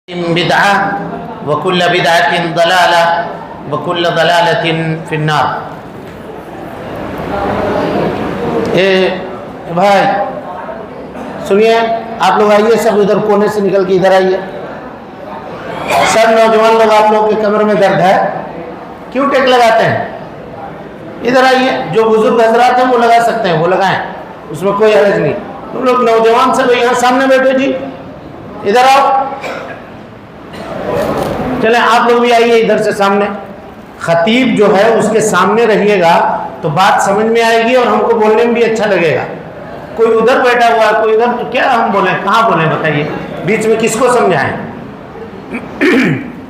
بدعة وكل بدعة ضلالة وكل ضلالة في النار۔ بھائی سنیے، آپ لوگ آئیے، سب ادھر کونے سے نکل کے ادھر آئیے۔ سب نوجوان لوگ، آپ لوگ کے کمر میں درد ہے، کیوں ٹیک لگاتے ہیں؟ ادھر آئیے، جو بزرگ حضرات ہیں وہ لگا سکتے ہیں، وہ لگائیں، اس میں کوئی حرج نہیں۔ تم لوگ نوجوان سب یہاں سامنے بیٹھے، جی ادھر آؤ، چلیں آپ لوگ بھی آئیے ادھر سے سامنے۔ خطیب جو ہے اس کے سامنے رہیے گا تو بات سمجھ میں آئے گی اور ہم کو بولنے میں بھی اچھا لگے گا۔ کوئی ادھر بیٹھا ہوا ہے، کوئی ادھر، کیا ہم بولیں، کہاں بولیں بتائیے، بیچ میں کس کو سمجھائیں؟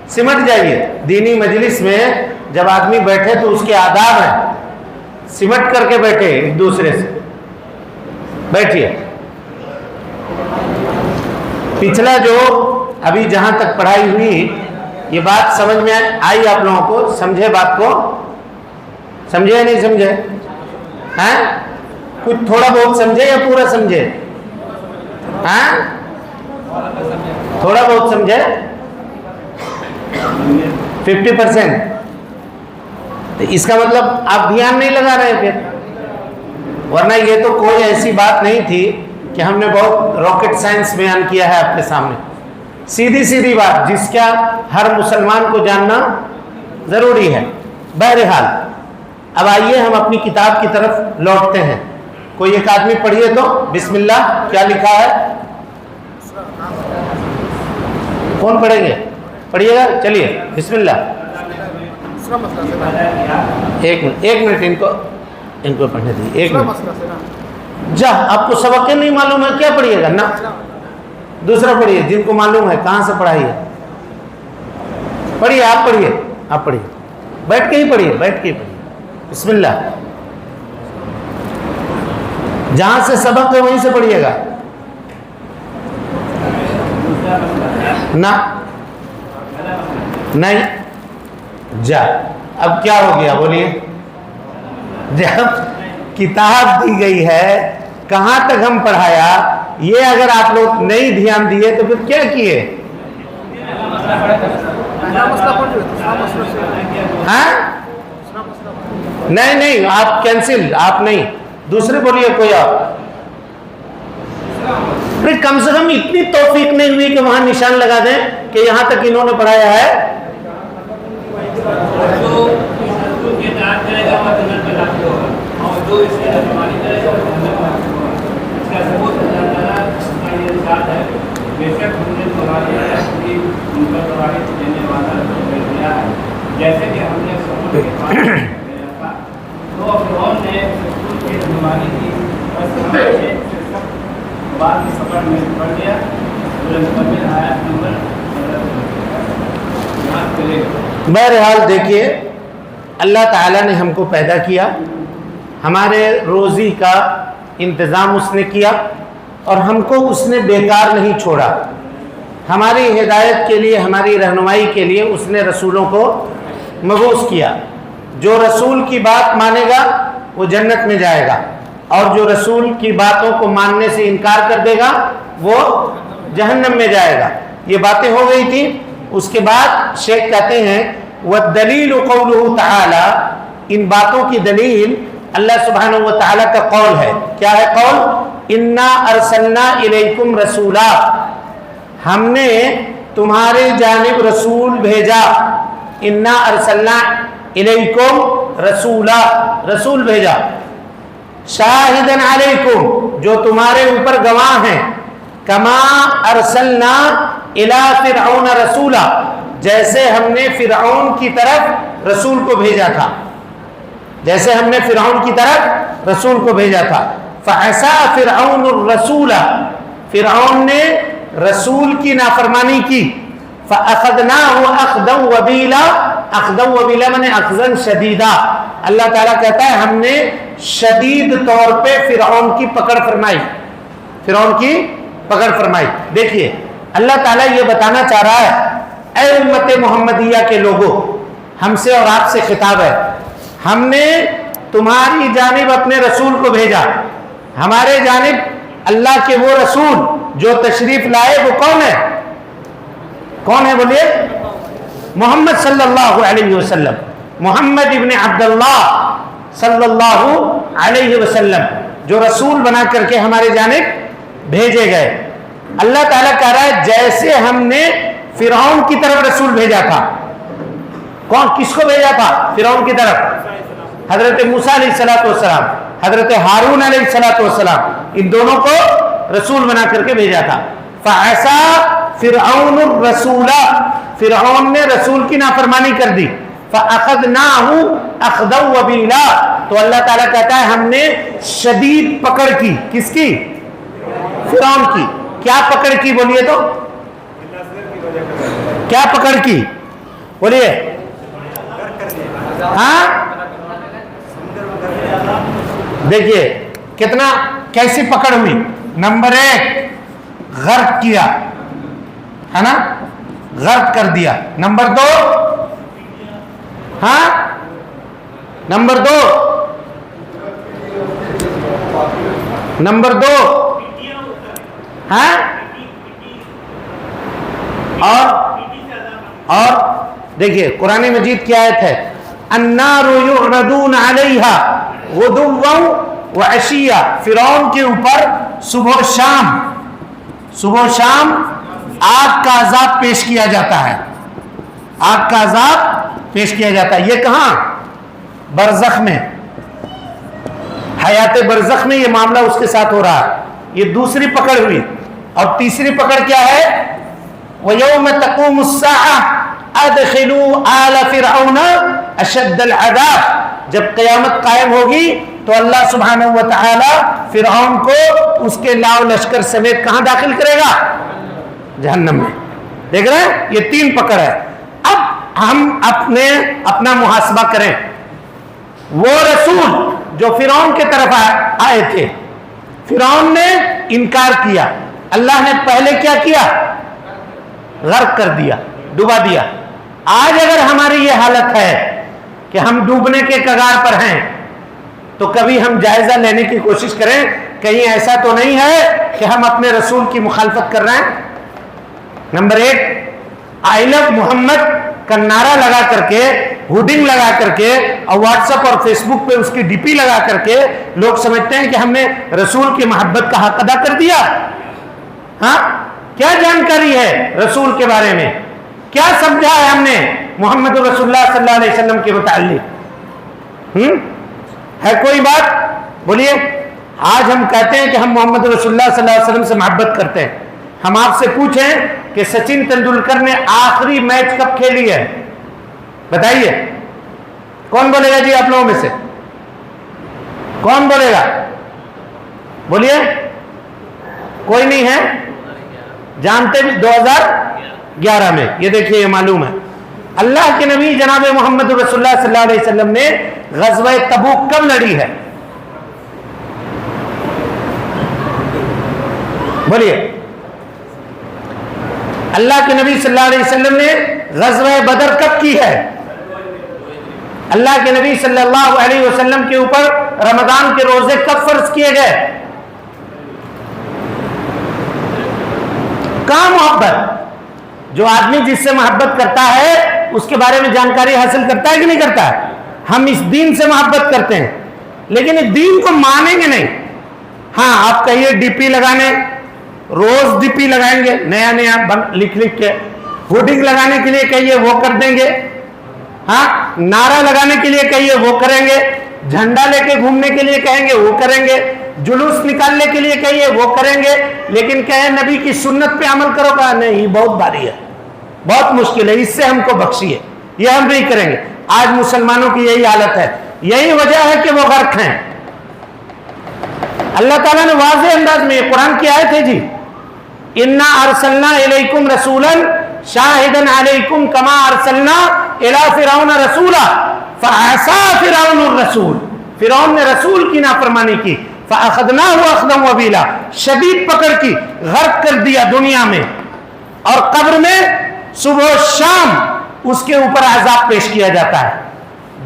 سمٹ جائیے۔ دینی مجلس میں جب آدمی بیٹھے تو اس کے آداب ہیں، سمٹ کر کے بیٹھے ایک دوسرے سے، بیٹھیے۔ پچھلا جو ابھی جہاں تک پڑھائی ہوئی، یہ بات سمجھ میں آئی آپ لوگوں کو؟ سمجھے بات کو؟ سمجھے یا نہیں سمجھے؟ ہیں؟ کچھ تھوڑا بہت سمجھے یا پورا سمجھے؟ ہیں؟ تھوڑا بہت سمجھے؟ 50%؟ اس کا مطلب آپ دھیان نہیں لگا رہے پھر، ورنہ یہ تو کوئی ایسی بات نہیں تھی کہ ہم نے بہت راکٹ سائنس بیان کیا ہے آپ کے سامنے۔ سیدھی سیدھی بات جس کا ہر مسلمان کو جاننا ضروری ہے۔ بہرحال اب آئیے ہم اپنی کتاب کی طرف لوٹتے ہیں۔ کوئی ایک آدمی پڑھیے تو، بسم اللہ، کیا لکھا ہے؟ کون پڑھیں گے؟ پڑھیے گا، چلیے بسم اللہ۔ ایک منٹ ان کو پڑھنے دیجیے، ایک منٹ۔ جا، آپ کو سبق نہیں معلوم ہے، کیا پڑھیے گا؟ نا دوسرا پڑھیے، جن کو معلوم ہے کہاں سے پڑھائی ہے، پڑھیے، آپ پڑھیے، آپ پڑھیے، بیٹھ کے ہی پڑھیے، بیٹھ کے ہی پڑھیے۔ بسم اللہ، جہاں سے سبق ہے وہیں سے پڑھیے گا۔ نہ نہیں، جا، اب کیا ہو گیا بولیے؟ جب کتاب دی گئی ہے کہاں تک ہم پڑھایا، یہ اگر آپ لوگ نہیں دھیان دیے تو پھر کیا کیے؟ ہاں نہیں، آپ کینسل، آپ نہیں، دوسرے بولیے کوئی آپ۔ کم سے کم اتنی توفیق نہیں ہوئی کہ وہاں نشان لگا دیں کہ یہاں تک انہوں نے پڑھایا ہے۔ جیسے کہ ہم نے تو فرعون نے کی رہنمائی کی اور بعد میں سفر میں پڑھ گیا، مکمل آیات نمبر۔ بہرحال دیکھیے، اللہ تعالیٰ نے ہم کو پیدا کیا، ہمارے روزی کا انتظام اس نے کیا، اور ہم کو اس نے بیکار نہیں چھوڑا۔ ہماری ہدایت کے لیے، ہماری رہنمائی کے لیے اس نے رسولوں کو مبعوث کیا۔ جو رسول کی بات مانے گا وہ جنت میں جائے گا، اور جو رسول کی باتوں کو ماننے سے انکار کر دے گا وہ جہنم میں جائے گا۔ یہ باتیں ہو گئی تھی۔ اس کے بعد شیخ کہتے ہیں وَالدَّلِيلُ قَوْلُهُ تَعَالَى، ان باتوں کی دلیل اللہ سبحانہ و تعالیٰ کا قول ہے۔ کیا ہے قول؟ اِنَّا أَرْسَلْنَا إِلَيْكُمْ رَسُولًا، ہم نے تمہارے جانب رسول بھیجا۔ اِنَّا أَرْسَلْنَا إِلَيْكُمْ رَسُولًا، رسول بھیجا۔ شاہدًا علیکم، جو تمہارے اوپر گواہ ہیں۔ کما ارسلنا الی فرعون رسولا، جیسے ہم نے فرعون کی طرف رسول کو بھیجا تھا، جیسے ہم نے فرعون کی طرف رسول کو بھیجا تھا۔ فعصى فرعون الرسول، فرعون نے رسول کی نافرمانی کی۔ فاخذناه اخذا وبیلا، اخذا وبیلا معنی اخذا شدیدا، اللہ تعالیٰ کہتا ہے ہم نے شدید طور پہ فرعون کی پکڑ فرمائی، فرعون کی پکڑ فرمائی۔ دیکھیے اللہ تعالیٰ یہ بتانا چاہ رہا ہے، اے امت محمدیہ کے لوگوں، ہم سے اور آپ سے خطاب ہے، ہم نے تمہاری جانب اپنے رسول کو بھیجا۔ ہمارے جانب اللہ کے وہ رسول جو تشریف لائے وہ کون ہے؟ کون ہے بولیے؟ محمد صلی اللہ علیہ وسلم، محمد ابن عبداللہ صلی اللہ علیہ وسلم، جو رسول بنا کر کے ہمارے جانب بھیجے گئے۔ اللہ تعالیٰ کہہ رہا ہے جیسے ہم نے فرعون کی طرف رسول بھیجا تھا۔ کون کس کو بھیجا تھا؟ فرعون کی طرف حضرت موسیٰ علیہ السلام، حضرت ہارون علیہ السلام، ان دونوں کو رسول بنا کر کے بھیجا تھا۔ فَعَصَى فِرْعَوْنُ الرَّسُولَ، فرعون نے رسول کی نافرمانی کر دی۔ فَأَخَذْنَاهُ أَخْذًا وَبِيلًا، تو اللہ تعالیٰ کہتا ہے ہم نے شدید پکڑ کی۔ کس کی؟ فرعون کی۔ کیا پکڑ کی بولیے تو؟ کیا پکڑ کی بولیے؟ ہاں دیکھیے کتنا کیسی پکڑ ہوئی۔ نمبر 1 غرق کیا ہے نا، غرق کر دیا۔ نمبر 2 ہاں نمبر 2 ہاں اور دیکھیے قرآن مجید کی آیت ہے النار یعرضون علیہا غدوا وعشیا، فرعون کے اوپر صبح و شام آگ کا عذاب پیش کیا جاتا ہے، آگ کا عذاب پیش کیا جاتا ہے۔ یہ کہاں؟ برزخ میں، حیات برزخ میں یہ معاملہ اس کے ساتھ ہو رہا ہے۔ یہ دوسری پکڑ ہوئی۔ اور تیسری پکڑ کیا ہے؟ وَيَوْمَ تَقُومُ السَّاعَةُ أَدْخِلُوا آلَ فِرْعَوْنَ أَشَدَّ الْعَذَابِ، جب قیامت قائم ہوگی تو اللہ سبحانہ و تعالی فرعون کو اس کے لاؤ لشکر سمیت کہاں داخل کرے گا؟ جہنم میں۔ دیکھ رہے ہیں یہ 3 پکڑ ہے۔ اب ہم اپنا محاسبہ کریں۔ وہ رسول جو فرعون کے طرف آئے تھے، فرعون نے انکار کیا، اللہ نے پہلے کیا کیا؟ غرق کر دیا، ڈوبا دیا۔ آج اگر ہماری یہ حالت ہے کہ ہم ڈوبنے کے کگار پر ہیں تو کبھی ہم جائزہ لینے کی کوشش کریں، کہیں ایسا تو نہیں ہے کہ ہم اپنے رسول کی مخالفت کر رہے ہیں۔ نمبر 1 آئی لو محمد کا نعرہ لگا کر کے، ہوڈنگ لگا کر کے، اور واٹس ایپ اور فیس بک پہ اس کی ڈی پی لگا کر کے لوگ سمجھتے ہیں کہ ہم نے رسول کی محبت کا حق ادا کر دیا۔ ہاں کیا جانکاری ہے رسول کے بارے میں؟ کیا سمجھا ہے ہم نے محمد رسول اللہ صلی اللہ علیہ وسلم کے متعلق؟ ہے کوئی بات بولیے؟ آج ہم کہتے ہیں کہ ہم محمد رسول اللہ صلی اللہ علیہ وسلم سے محبت کرتے ہیں۔ ہم آپ سے پوچھیں کہ سچن تندولکر نے آخری میچ کب کھیلی ہے؟ بتائیے، کون بولے گا جی آپ لوگوں میں سے؟ کون بولے گا؟ بولیے، کوئی نہیں ہے؟ جانتے بھی 2011 میں۔ یہ دیکھیے یہ معلوم ہے اللہ کے نبی جناب محمد رسول اللہ صلی اللہ علیہ وسلم نے غزوہ تبوک کب لڑی ہے؟ بولیے۔ اللہ کے نبی صلی اللہ علیہ وسلم نے غزوہ بدر کب کی ہے؟ اللہ کے نبی صلی اللہ علیہ وسلم کے اوپر رمضان کے روزے کب فرض کیے گئے؟ کہاں محبت؟ جو آدمی جس سے محبت کرتا ہے اس کے بارے میں جانکاری حاصل کرتا ہے کہ نہیں کرتا ہے؟ ہم اس دین سے محبت کرتے ہیں لیکن اس دین کو مانیں گے نہیں۔ ہاں آپ کہیے ڈی پی لگانے، روز ڈی پی لگائیں گے نیا لکھ کے، ہوڈنگ لگانے کے لیے کہیے وہ کر دیں گے، ہاں نعرہ لگانے کے لیے کہیے وہ کریں گے، جھنڈا لے کے گھومنے کے لیے کہیں گے وہ کریں گے، جلوس نکالنے کے لیے کہیے وہ کریں گے، لیکن کہیں نبی کی سنت پہ عمل کرو، کہا نہیں بہت بھاری ہے، بہت مشکل ہے، اس سے ہم کو بخشیے، یہ ہم نہیں کریں گے۔ آج مسلمانوں کی یہی حالت ہے، یہی وجہ ہے کہ وہ غرق ہیں۔ اللہ تعالیٰ نے واضح انداز میں، یہ قرآن کی آیت ہے جی، اِنَّا أَرْسَلْنَا إِلَيْكُمْ رَسُولًا شَاهِدًا عَلَيْكُمْ كَمَا أَرْسَلْنَا إِلَى فِرْعَوْنَ رَسُولًا فَعَصَىٰ فِرْعَوْنُ الرَّسُولَ، فرعون نے رسول کی نافرمانی کی، فَأَخَذْنَاهُ أَخْذًا وَبِيلًا، شدید پکڑ کی، غرق کر دیا دنیا میں، اور قبر میں صبح و شام اس کے اوپر عذاب پیش کیا جاتا ہے۔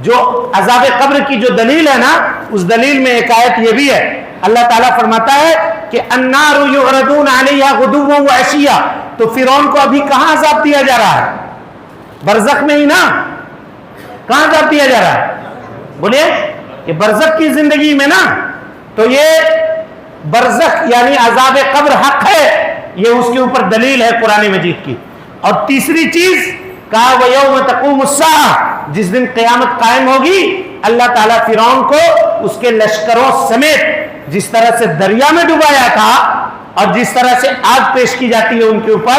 جو عذاب قبر کی جو دلیل ہے نا، اس دلیل میں ایک آیت یہ بھی ہے، اللہ تعالیٰ فرماتا ہے کہ النار یعرضون علیہا غدوا وعشیا، تو فرعون کو ابھی کہاں عذاب دیا جا رہا ہے؟ برزخ میں ہی نا. کہاں عذاب دیا جا رہا ہے؟ بولیے کہ برزخ کی زندگی میں نا. تو یہ برزخ یعنی عذاب قبر حق ہے، یہ اس کے اوپر دلیل ہے قرآن مجید کی. اور تیسری چیز کہا وَيَوْمَ تَقُومُ السَّاعَةُ، جس دن قیامت قائم ہوگی اللہ تعالیٰ فرعون کو اس کے لشکروں سمیت جس طرح سے دریا میں ڈبایا تھا اور جس طرح سے آگ پیش کی جاتی ہے ان کے اوپر،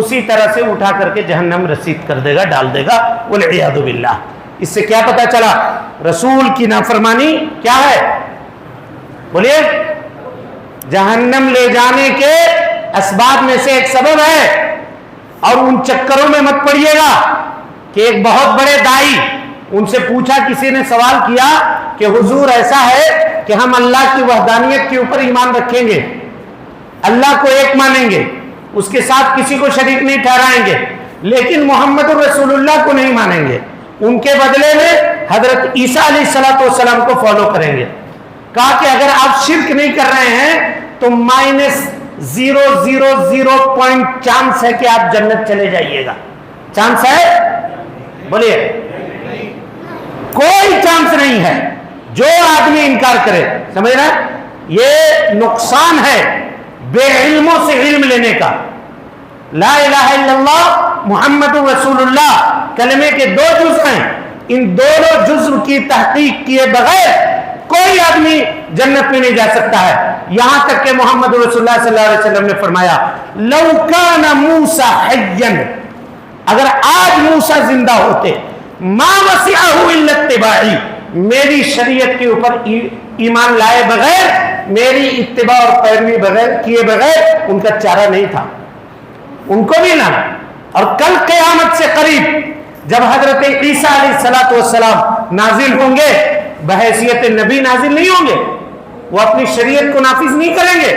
اسی طرح سے اٹھا کر کے جہنم رسید کر دے گا، ڈال دے گا. وَالْعِيَاذُ بِاللَّهِ. اس سے کیا پتا چلا؟ رسول کی نافرمانی کیا ہے؟ بولیے جہنم لے جانے کے اسباب میں سے ایک سبب ہے. اور ان چکروں میں مت پڑیے گا کہ ایک بہت بڑے دائی، ان سے پوچھا، کسی نے سوال کیا کہ حضور ایسا ہے کہ ہم اللہ کی وحدانیت کے اوپر ایمان رکھیں گے، اللہ کو ایک مانیں گے، اس کے ساتھ کسی کو شریک نہیں ٹھہرائیں گے، لیکن محمد الرسول اللہ کو نہیں مانیں گے، ان کے بدلے میں حضرت عیسیٰ علیہ السلام کو فالو کریں گے. کہا کہ اگر آپ شرک نہیں کر رہے ہیں تو -0.00 چانس ہے کہ آپ جنت چلے جائیے گا. چانس ہے؟ بولیے کوئی چانس نہیں ہے. جو آدمی انکار کرے، سمجھ رہے ہیں، یہ نقصان ہے بے علموں سے علم لینے کا. لا الہ الا اللہ محمد رسول اللہ کلمے کے 2 جز ہیں، ان دونوں جز کی تحقیق کیے بغیر کوئی آدمی جنت میں نہیں جا سکتا ہے. یہاں تک کہ محمد رسول اللہ صلی اللہ علیہ وسلم نے فرمایا لو کان موسیٰ حیا، اگر آج موسیٰ زندہ ہوتے، ما وسعہ الا اتباعی، میری شریعت کے اوپر ایمان لائے بغیر، میری اتباع اور پیروی کیے بغیر ان کا چارہ نہیں تھا. ان کو بھی لانا. اور کل قیامت سے قریب جب حضرت عیسیٰ علیہ السلام نازل ہوں گے، بحیثیت نبی نازل نہیں ہوں گے، وہ اپنی شریعت کو نافذ نہیں کریں گے،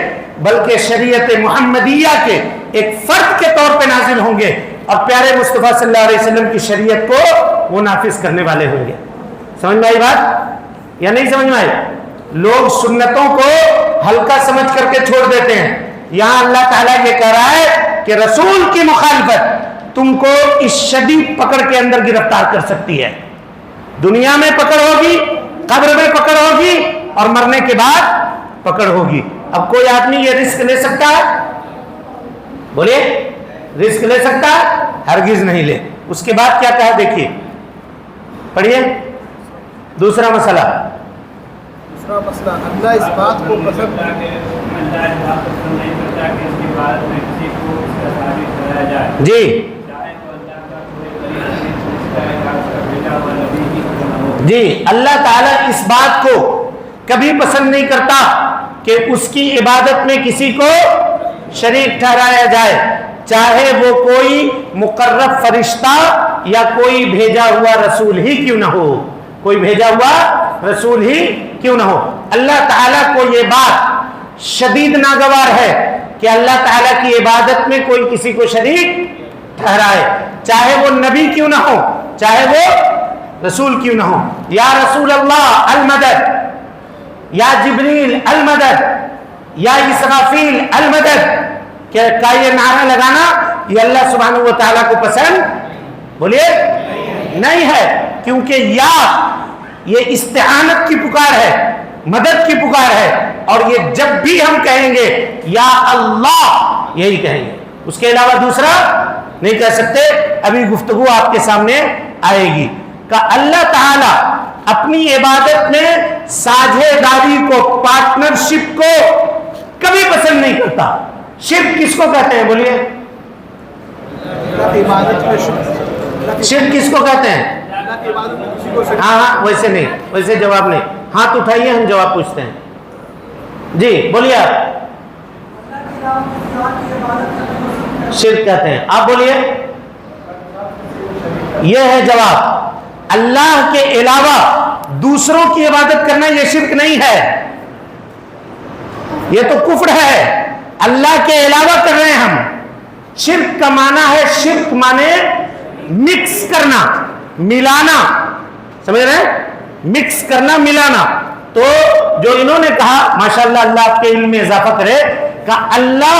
بلکہ شریعت محمدیہ کے ایک فرد کے طور پہ نازل ہوں گے اور پیارے مصطفیٰ صلی اللہ علیہ وسلم کی شریعت کو وہ نافذ کرنے والے ہوں گے. سمجھ میں آئی بات یا نہیں سمجھ میں آئی؟ لوگ سنتوں کو ہلکا سمجھ کر کے چھوڑ دیتے ہیں. یہاں اللہ تعالیٰ یہ کہہ رہا ہے کہ رسول کی مخالفت تم کو اس شدید پکڑ کے اندر گرفتار کر سکتی ہے. دنیا میں پکڑ ہوگی، قبر میں پکڑ ہوگی، اور مرنے کے بعد پکڑ ہوگی. اب کوئی آدمی یہ رسک لے سکتا ہے؟ بولیے رسک لے سکتا ہے؟ ہرگز نہیں لے. اس کے بعد کیا کہا دیکھیے، پڑھیے. دوسرا مسئلہ اللہ اس بات کو پسند جی جی اللہ تعالیٰ اس بات کو کبھی پسند نہیں کرتا کہ اس کی عبادت میں کسی کو شریک ٹھہرایا جائے، چاہے وہ کوئی مقرب فرشتہ یا کوئی بھیجا ہوا رسول ہی کیوں نہ ہو. کوئی بھیجا ہوا رسول ہی کیوں نہ ہو. اللہ تعالیٰ کو یہ بات شدید ناگوار ہے کہ اللہ تعالیٰ کی عبادت میں کوئی کسی کو شریک ٹھہرائے، چاہے وہ نبی کیوں نہ ہو، چاہے وہ رسول کیوں نہ ہو. یا رسول اللہ المدد، یا جبریل المدد، یا اسرافیل المدد، کا یہ نعرہ لگانا یہ اللہ سبحانہ و تعالیٰ کو پسند بولیے نہیں ہے. کیونکہ یا یہ استعانت کی پکار ہے، مدد کی پکار ہے، اور یہ جب بھی ہم کہیں گے یا اللہ یہی کہیں گے، اس کے علاوہ دوسرا نہیں کہہ سکتے. ابھی گفتگو آپ کے سامنے آئے گی کہ اللہ تعالیٰ اپنی عبادت میں ساجھے داری کو، پارٹنرشپ کو کبھی پسند نہیں کرتا. شرک کس کو کہتے ہیں؟ بولیے شرک کس کو کہتے ہیں؟ ہاں ویسے نہیں، ویسے جواب نہیں. ہاتھ اٹھائیے، ہم جواب پوچھتے ہیں. جی بولیے آپ. شرک کہتے ہیں، آپ بولیے. یہ ہے جواب. اللہ کے علاوہ دوسروں کی عبادت کرنا یہ شرک نہیں ہے، یہ تو کفر ہے. اللہ کے علاوہ کر رہے ہیں ہم. شرک کا معنی ہے، شرک مانے مکس کرنا، ملانا. سمجھ رہے ہیں؟ مکس کرنا، ملانا. تو جو انہوں نے کہا، ماشاءاللہ اللہ آپ کے علم میں اضافہ کرے، کہ اللہ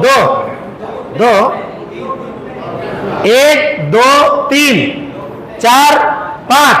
2, 1 2 3 4 5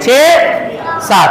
6 7।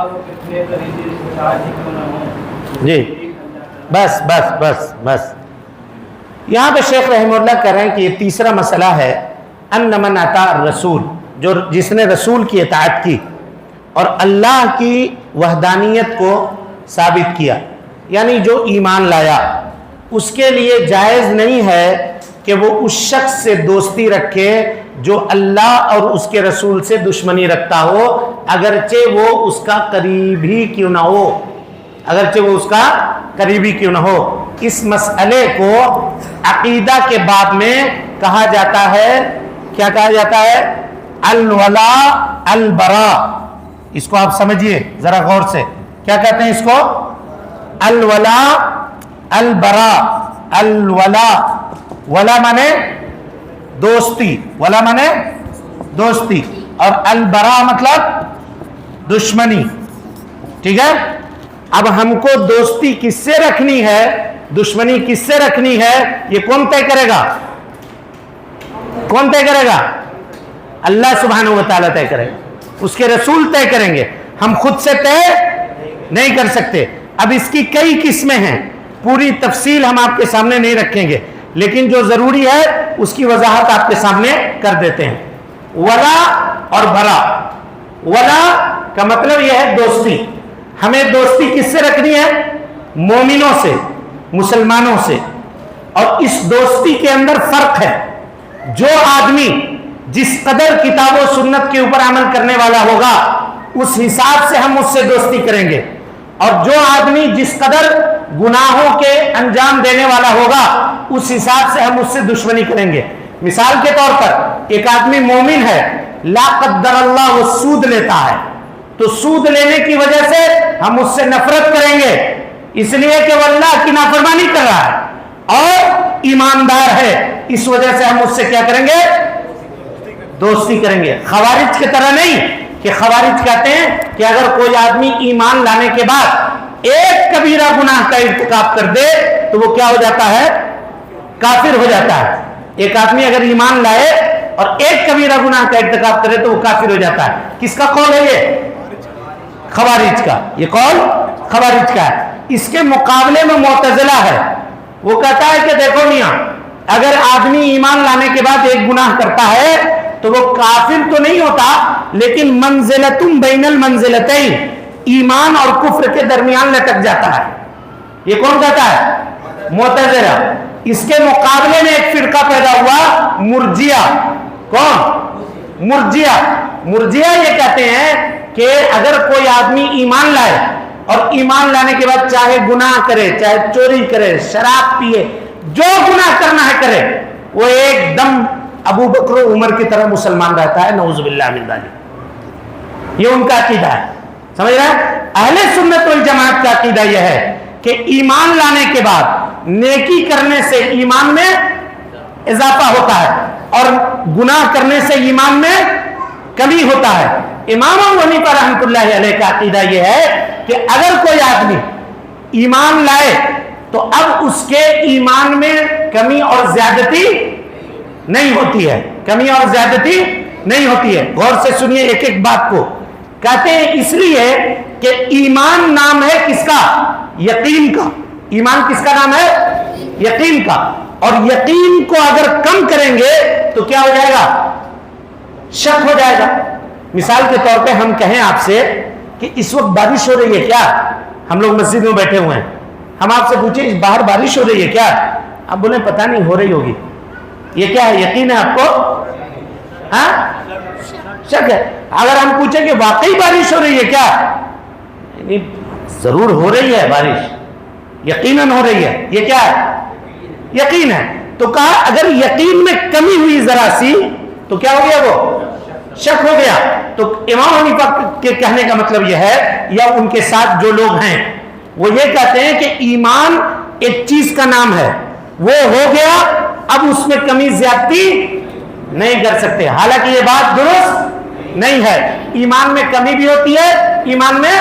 خواہ وہ کتنے قریبی رشتے دار ہی کیوں نہ ہوں. جی بس بس بس بس یہاں پہ شیخ رحمہ اللہ کہہ رہے ہیں کہ یہ تیسرا مسئلہ ہے ان من اطاع الرسول، جو جس نے رسول کی اطاعت کی اور اللہ کی وحدانیت کو ثابت کیا، یعنی جو ایمان لایا، اس کے لیے جائز نہیں ہے کہ وہ اس شخص سے دوستی رکھے جو اللہ اور اس کے رسول سے دشمنی رکھتا ہو، اگرچہ وہ اس کا قریبی کیوں نہ ہو، اگرچہ وہ اس کا قریبی کیوں نہ ہو. اس مسئلے کو عقیدہ کے باب میں کہا جاتا ہے، کیا کہا جاتا ہے؟ الولاء البراء. اس کو آپ سمجھیے ذرا غور سے، کیا کہتے ہیں اس کو؟ الولاء البراء. الولاء، ولا مانے دوستی، ولا مانے دوستی، اور البراء مطلب دشمنی. ٹھیک ہے؟ اب ہم کو دوستی کس سے رکھنی ہے، دشمنی کس سے رکھنی ہے، یہ کون طے کرے گا؟ کون طے کرے گا؟ اللہ سبحانہ و تعالیٰ طے کرے گا، اس کے رسول طے کریں گے، ہم خود سے طے نہیں کر سکتے. اب اس کی کئی قسمیں ہیں، پوری تفصیل ہم آپ کے سامنے نہیں رکھیں گے، لیکن جو ضروری ہے اس کی وضاحت آپ کے سامنے کر دیتے ہیں. ولا اور برا. ولا کا مطلب یہ ہے دوستی. ہمیں دوستی کس سے رکھنی ہے؟ مومنوں سے، مسلمانوں سے. اور اس دوستی کے اندر فرق ہے. جو آدمی جس قدر کتاب و سنت کے اوپر عمل کرنے والا ہوگا اس حساب سے ہم اس سے دوستی کریں گے، اور جو آدمی جس قدر گناہوں کے انجام دینے والا ہوگا اس حساب سے ہم اس سے دشمنی کریں گے. مثال کے طور پر ایک آدمی مومن ہے، لا قدر اللہ وہ سود لیتا ہے، تو سود لینے کی وجہ سے ہم اس سے نفرت کریں گے، اس لیے کہ وہ اللہ کی نافرمانی کر رہا ہے اور ایماندار ہے، اس وجہ سے ہم اس سے کیا کریں گے؟ دوستی کریں گے. خوارج کی طرح نہیں کہ خوارج کہتے ہیں کہ اگر کوئی آدمی ایمان لانے کے بعد ایک کبیرہ گناہ کا ارتکاب کر دے تو وہ کیا ہو جاتا ہے؟ کافر ہو جاتا ہے. ایک آدمی اگر ایمان لائے اور ایک کبیرہ گناہ کا ارتکاب کرے تو وہ کافر ہو جاتا ہے. کس کا قول ہے یہ؟ خوارج کا. یہ قول خوارج کا ہے. اس کے مقابلے میں معتزلہ ہے، وہ کہتا ہے کہ دیکھو میاں، اگر آدمی ایمان لانے کے بعد ایک گناہ کرتا ہے تو وہ کافر تو نہیں ہوتا، لیکن منزلتم بین المنزلتین، ایمان اور کفر کے درمیان لٹک جاتا ہے. یہ کون کہتا ہے؟ معتزلہ. اس کے مقابلے میں ایک فرقہ پیدا ہوا، مرجیہ. کون؟ مرجیہ. مرجیہ یہ کہتے ہیں کہ اگر کوئی آدمی ایمان لائے اور ایمان لانے کے بعد چاہے گناہ کرے، چاہے چوری کرے، شراب پیے، جو گناہ کرنا ہے کرے، وہ ایک دم ابو بکر و عمر کی طرح مسلمان رہتا ہے. نعوذ باللہ من ذالک. یہ ان کا عقیدہ ہے. سمجھ رہے ہیں؟ اہل سنت والجماعت کا عقیدہ یہ ہے کہ ایمان لانے کے بعد نیکی کرنے سے ایمان میں اضافہ ہوتا ہے اور گناہ کرنے سے ایمان میں کمی ہوتا ہے. امام ابو حنیفہ رحمۃ اللہ علیہ کا عقیدہ یہ ہے کہ اگر کوئی آدمی ایمان لائے تو اب اس کے ایمان میں کمی اور زیادتی نہیں ہوتی ہے. کمی اور زیادتی نہیں ہوتی ہے. غور سے سنیے ایک ایک بات کو. کہتے ہیں اس لیے کہ ایمان نام ہے کس کا؟ یقین کا. ایمان کس کا نام ہے؟ یقین کا. اور یقین کو اگر کم کریں گے تو کیا ہو جائے گا؟ شک ہو جائے گا. مثال کے طور پہ ہم کہیں آپ سے کہ اس وقت بارش ہو رہی ہے کیا؟ ہم لوگ مسجد میں بیٹھے ہوئے ہیں، ہم آپ سے پوچھیں باہر بارش ہو رہی ہے کیا؟ آپ بولیں پتہ نہیں، ہو رہی ہوگی. یہ کیا ہے؟ یقین ہے آپ کو؟ ہاں؟ شک ہے. اگر ہم پوچھیں کہ واقعی بارش ہو رہی ہے کیا؟ یعنی ضرور ہو رہی ہے بارش، یقیناً ہو رہی ہے. یہ کیا ہے؟ یقین ہے. تو کہا اگر یقین میں کمی ہوئی ذرا سی تو کیا ہو گیا؟ وہ شک ہو گیا. تو امام حنیفہ کے کہنے کا مطلب یہ ہے، یا ان کے ساتھ جو لوگ ہیں وہ یہ کہتے ہیں کہ ایمان ایک چیز کا نام ہے، وہ ہو گیا، اب اس میں کمی زیادتی نہیں کر سکتے. حالانکہ یہ بات درست نہیں ہے. ایمان میں کمی بھی ہوتی ہے، ایمان میں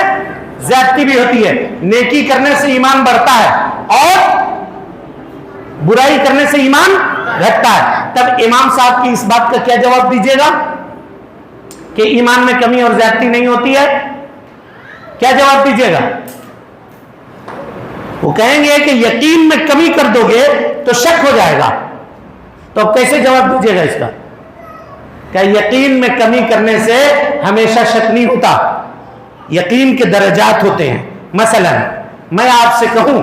زیادتی بھی ہوتی ہے. نیکی کرنے سے ایمان بڑھتا ہے اور برائی کرنے سے ایمان گھٹتا ہے. تب امام صاحب کی اس بات کا کیا جواب دیجیے گا کہ ایمان میں کمی اور زیادتی نہیں ہوتی ہے؟ کیا جواب دیجیے گا؟ وہ کہیں گے کہ یقین میں کمی کر دو گے تو شک ہو جائے گا. تو اب کیسے جواب دیجیے گا اس کا؟ کہ یقین میں کمی کرنے سے ہمیشہ شک نہیں ہوتا، یقین کے درجات ہوتے ہیں. مثلا میں آپ سے کہوں،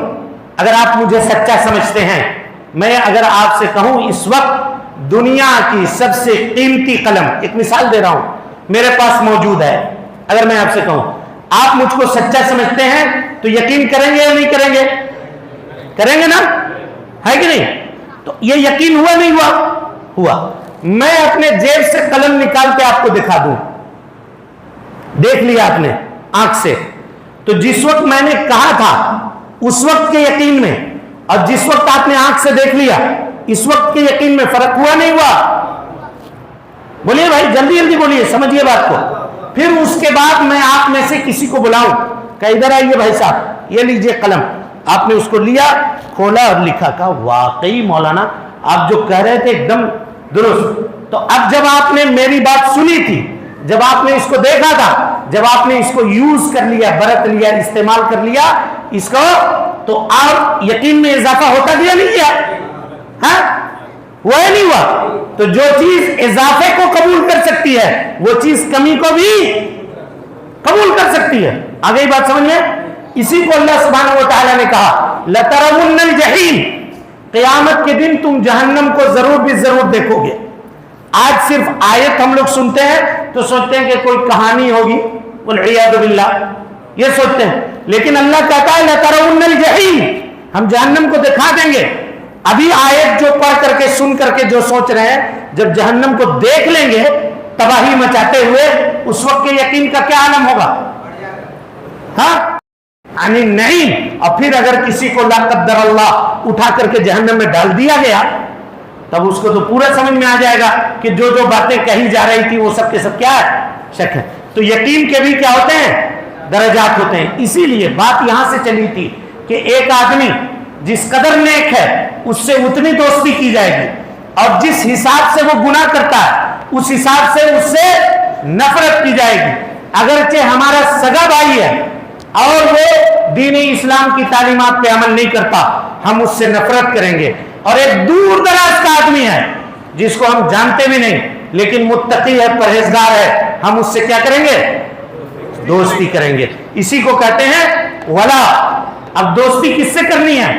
اگر آپ مجھے سچا سمجھتے ہیں، میں اگر آپ سے کہوں اس وقت دنیا کی سب سے قیمتی قلم، ایک مثال دے رہا ہوں، میرے پاس موجود ہے، اگر میں آپ سے کہوں آپ مجھ کو سچا سمجھتے ہیں تو یقین کریں گے یا نہیں کریں گے؟ کریں گے نا، ہے کہ نہیں؟ تو یہ یقین ہوا نہیں ہوا؟ ہوا. میں اپنے جیب سے قلم نکال کے آپ کو دکھا دوں، دیکھ لیا آپ نے آنکھ سے، تو جس وقت میں نے کہا تھا اس وقت کے یقین میں اور جس وقت آپ نے آنکھ سے دیکھ لیا اس وقت کے یقین میں فرق ہوا نہیں ہوا؟ بولیے بھائی، جلدی جلدی بولیے، سمجھیے بات کو. پھر اس کے بعد میں آپ میں سے کسی کو بلاؤں کہ ادھر آئیے بھائی صاحب، یہ لیجئے قلم. آپ نے اس کو لیا، کھولا اور لکھا. کہا واقعی مولانا آپ جو کہہ رہے تھے ایک دم درست. تو اب جب آپ نے میری بات سنی تھی، جب آپ نے اس کو دیکھا تھا، جب آپ نے اس کو یوز کر لیا، برت لیا، استعمال کر لیا اس کو، تو آپ یقین میں اضافہ ہوتا دیا نہیں کیا؟ ہاں، وہ نہیں ہوا. تو جو چیز اضافے کو قبول کر سکتی ہے وہ چیز کمی کو بھی قبول کر سکتی ہے. آگے بات سمجھیں. اسی کو اللہ سبحانہ و تعالیٰ نے کہا لَتَرَوُنَّ الْجَحِيمَ، قیامت کے دن تم جہنم کو ضرور بھی ضرور دیکھو گے. آج صرف آیت ہم لوگ سنتے ہیں تو سوچتے ہیں کہ کوئی کہانی ہوگی، والعیاذ باللہ، یہ سوچتے ہیں. لیکن اللہ کہتا ہے لَتَرَوُنَّ الْجَحِيمَ، ہم جہنم کو دکھا دیں گے. ابھی آیت جو پڑھ کر کے سن کر کے جو سوچ رہے ہیں، جب جہنم کو دیکھ لیں گے تباہی مچاتے ہوئے، اس وقت کے یقین کا کیا عالم ہوگا؟ ہاں یعنی نہیں. اور پھر اگر کسی کو لا قدر اللہ اٹھا کر کے جہنم میں ڈال دیا گیا تب اس کو تو پورا سمجھ میں آ جائے گا کہ جو جو باتیں کہی جا رہی تھی وہ سب کے سب کیا ہے؟ شک ہے. تو یقین کے بھی کیا ہوتے ہیں؟ درجات ہوتے ہیں. اسی لیے بات یہاں سے چلی تھی کہ ایک آدمی جس قدر نیک ہے اس سے اتنی دوستی کی جائے گی، اور جس حساب سے وہ گناہ کرتا ہے اس حساب سے اس سے نفرت کی جائے گی. اگرچہ ہمارا سگا بھائی ہے اور وہ دین اسلام کی تعلیمات پہ عمل نہیں کرتا، ہم اس سے نفرت کریں گے. اور ایک دور دراز کا آدمی ہے جس کو ہم جانتے بھی نہیں لیکن متقی ہے، پرہیزگار ہے، ہم اس سے کیا کریں گے؟ دوستی کریں گے. اسی کو کہتے ہیں ولا. اب دوستی کس سے کرنی ہے؟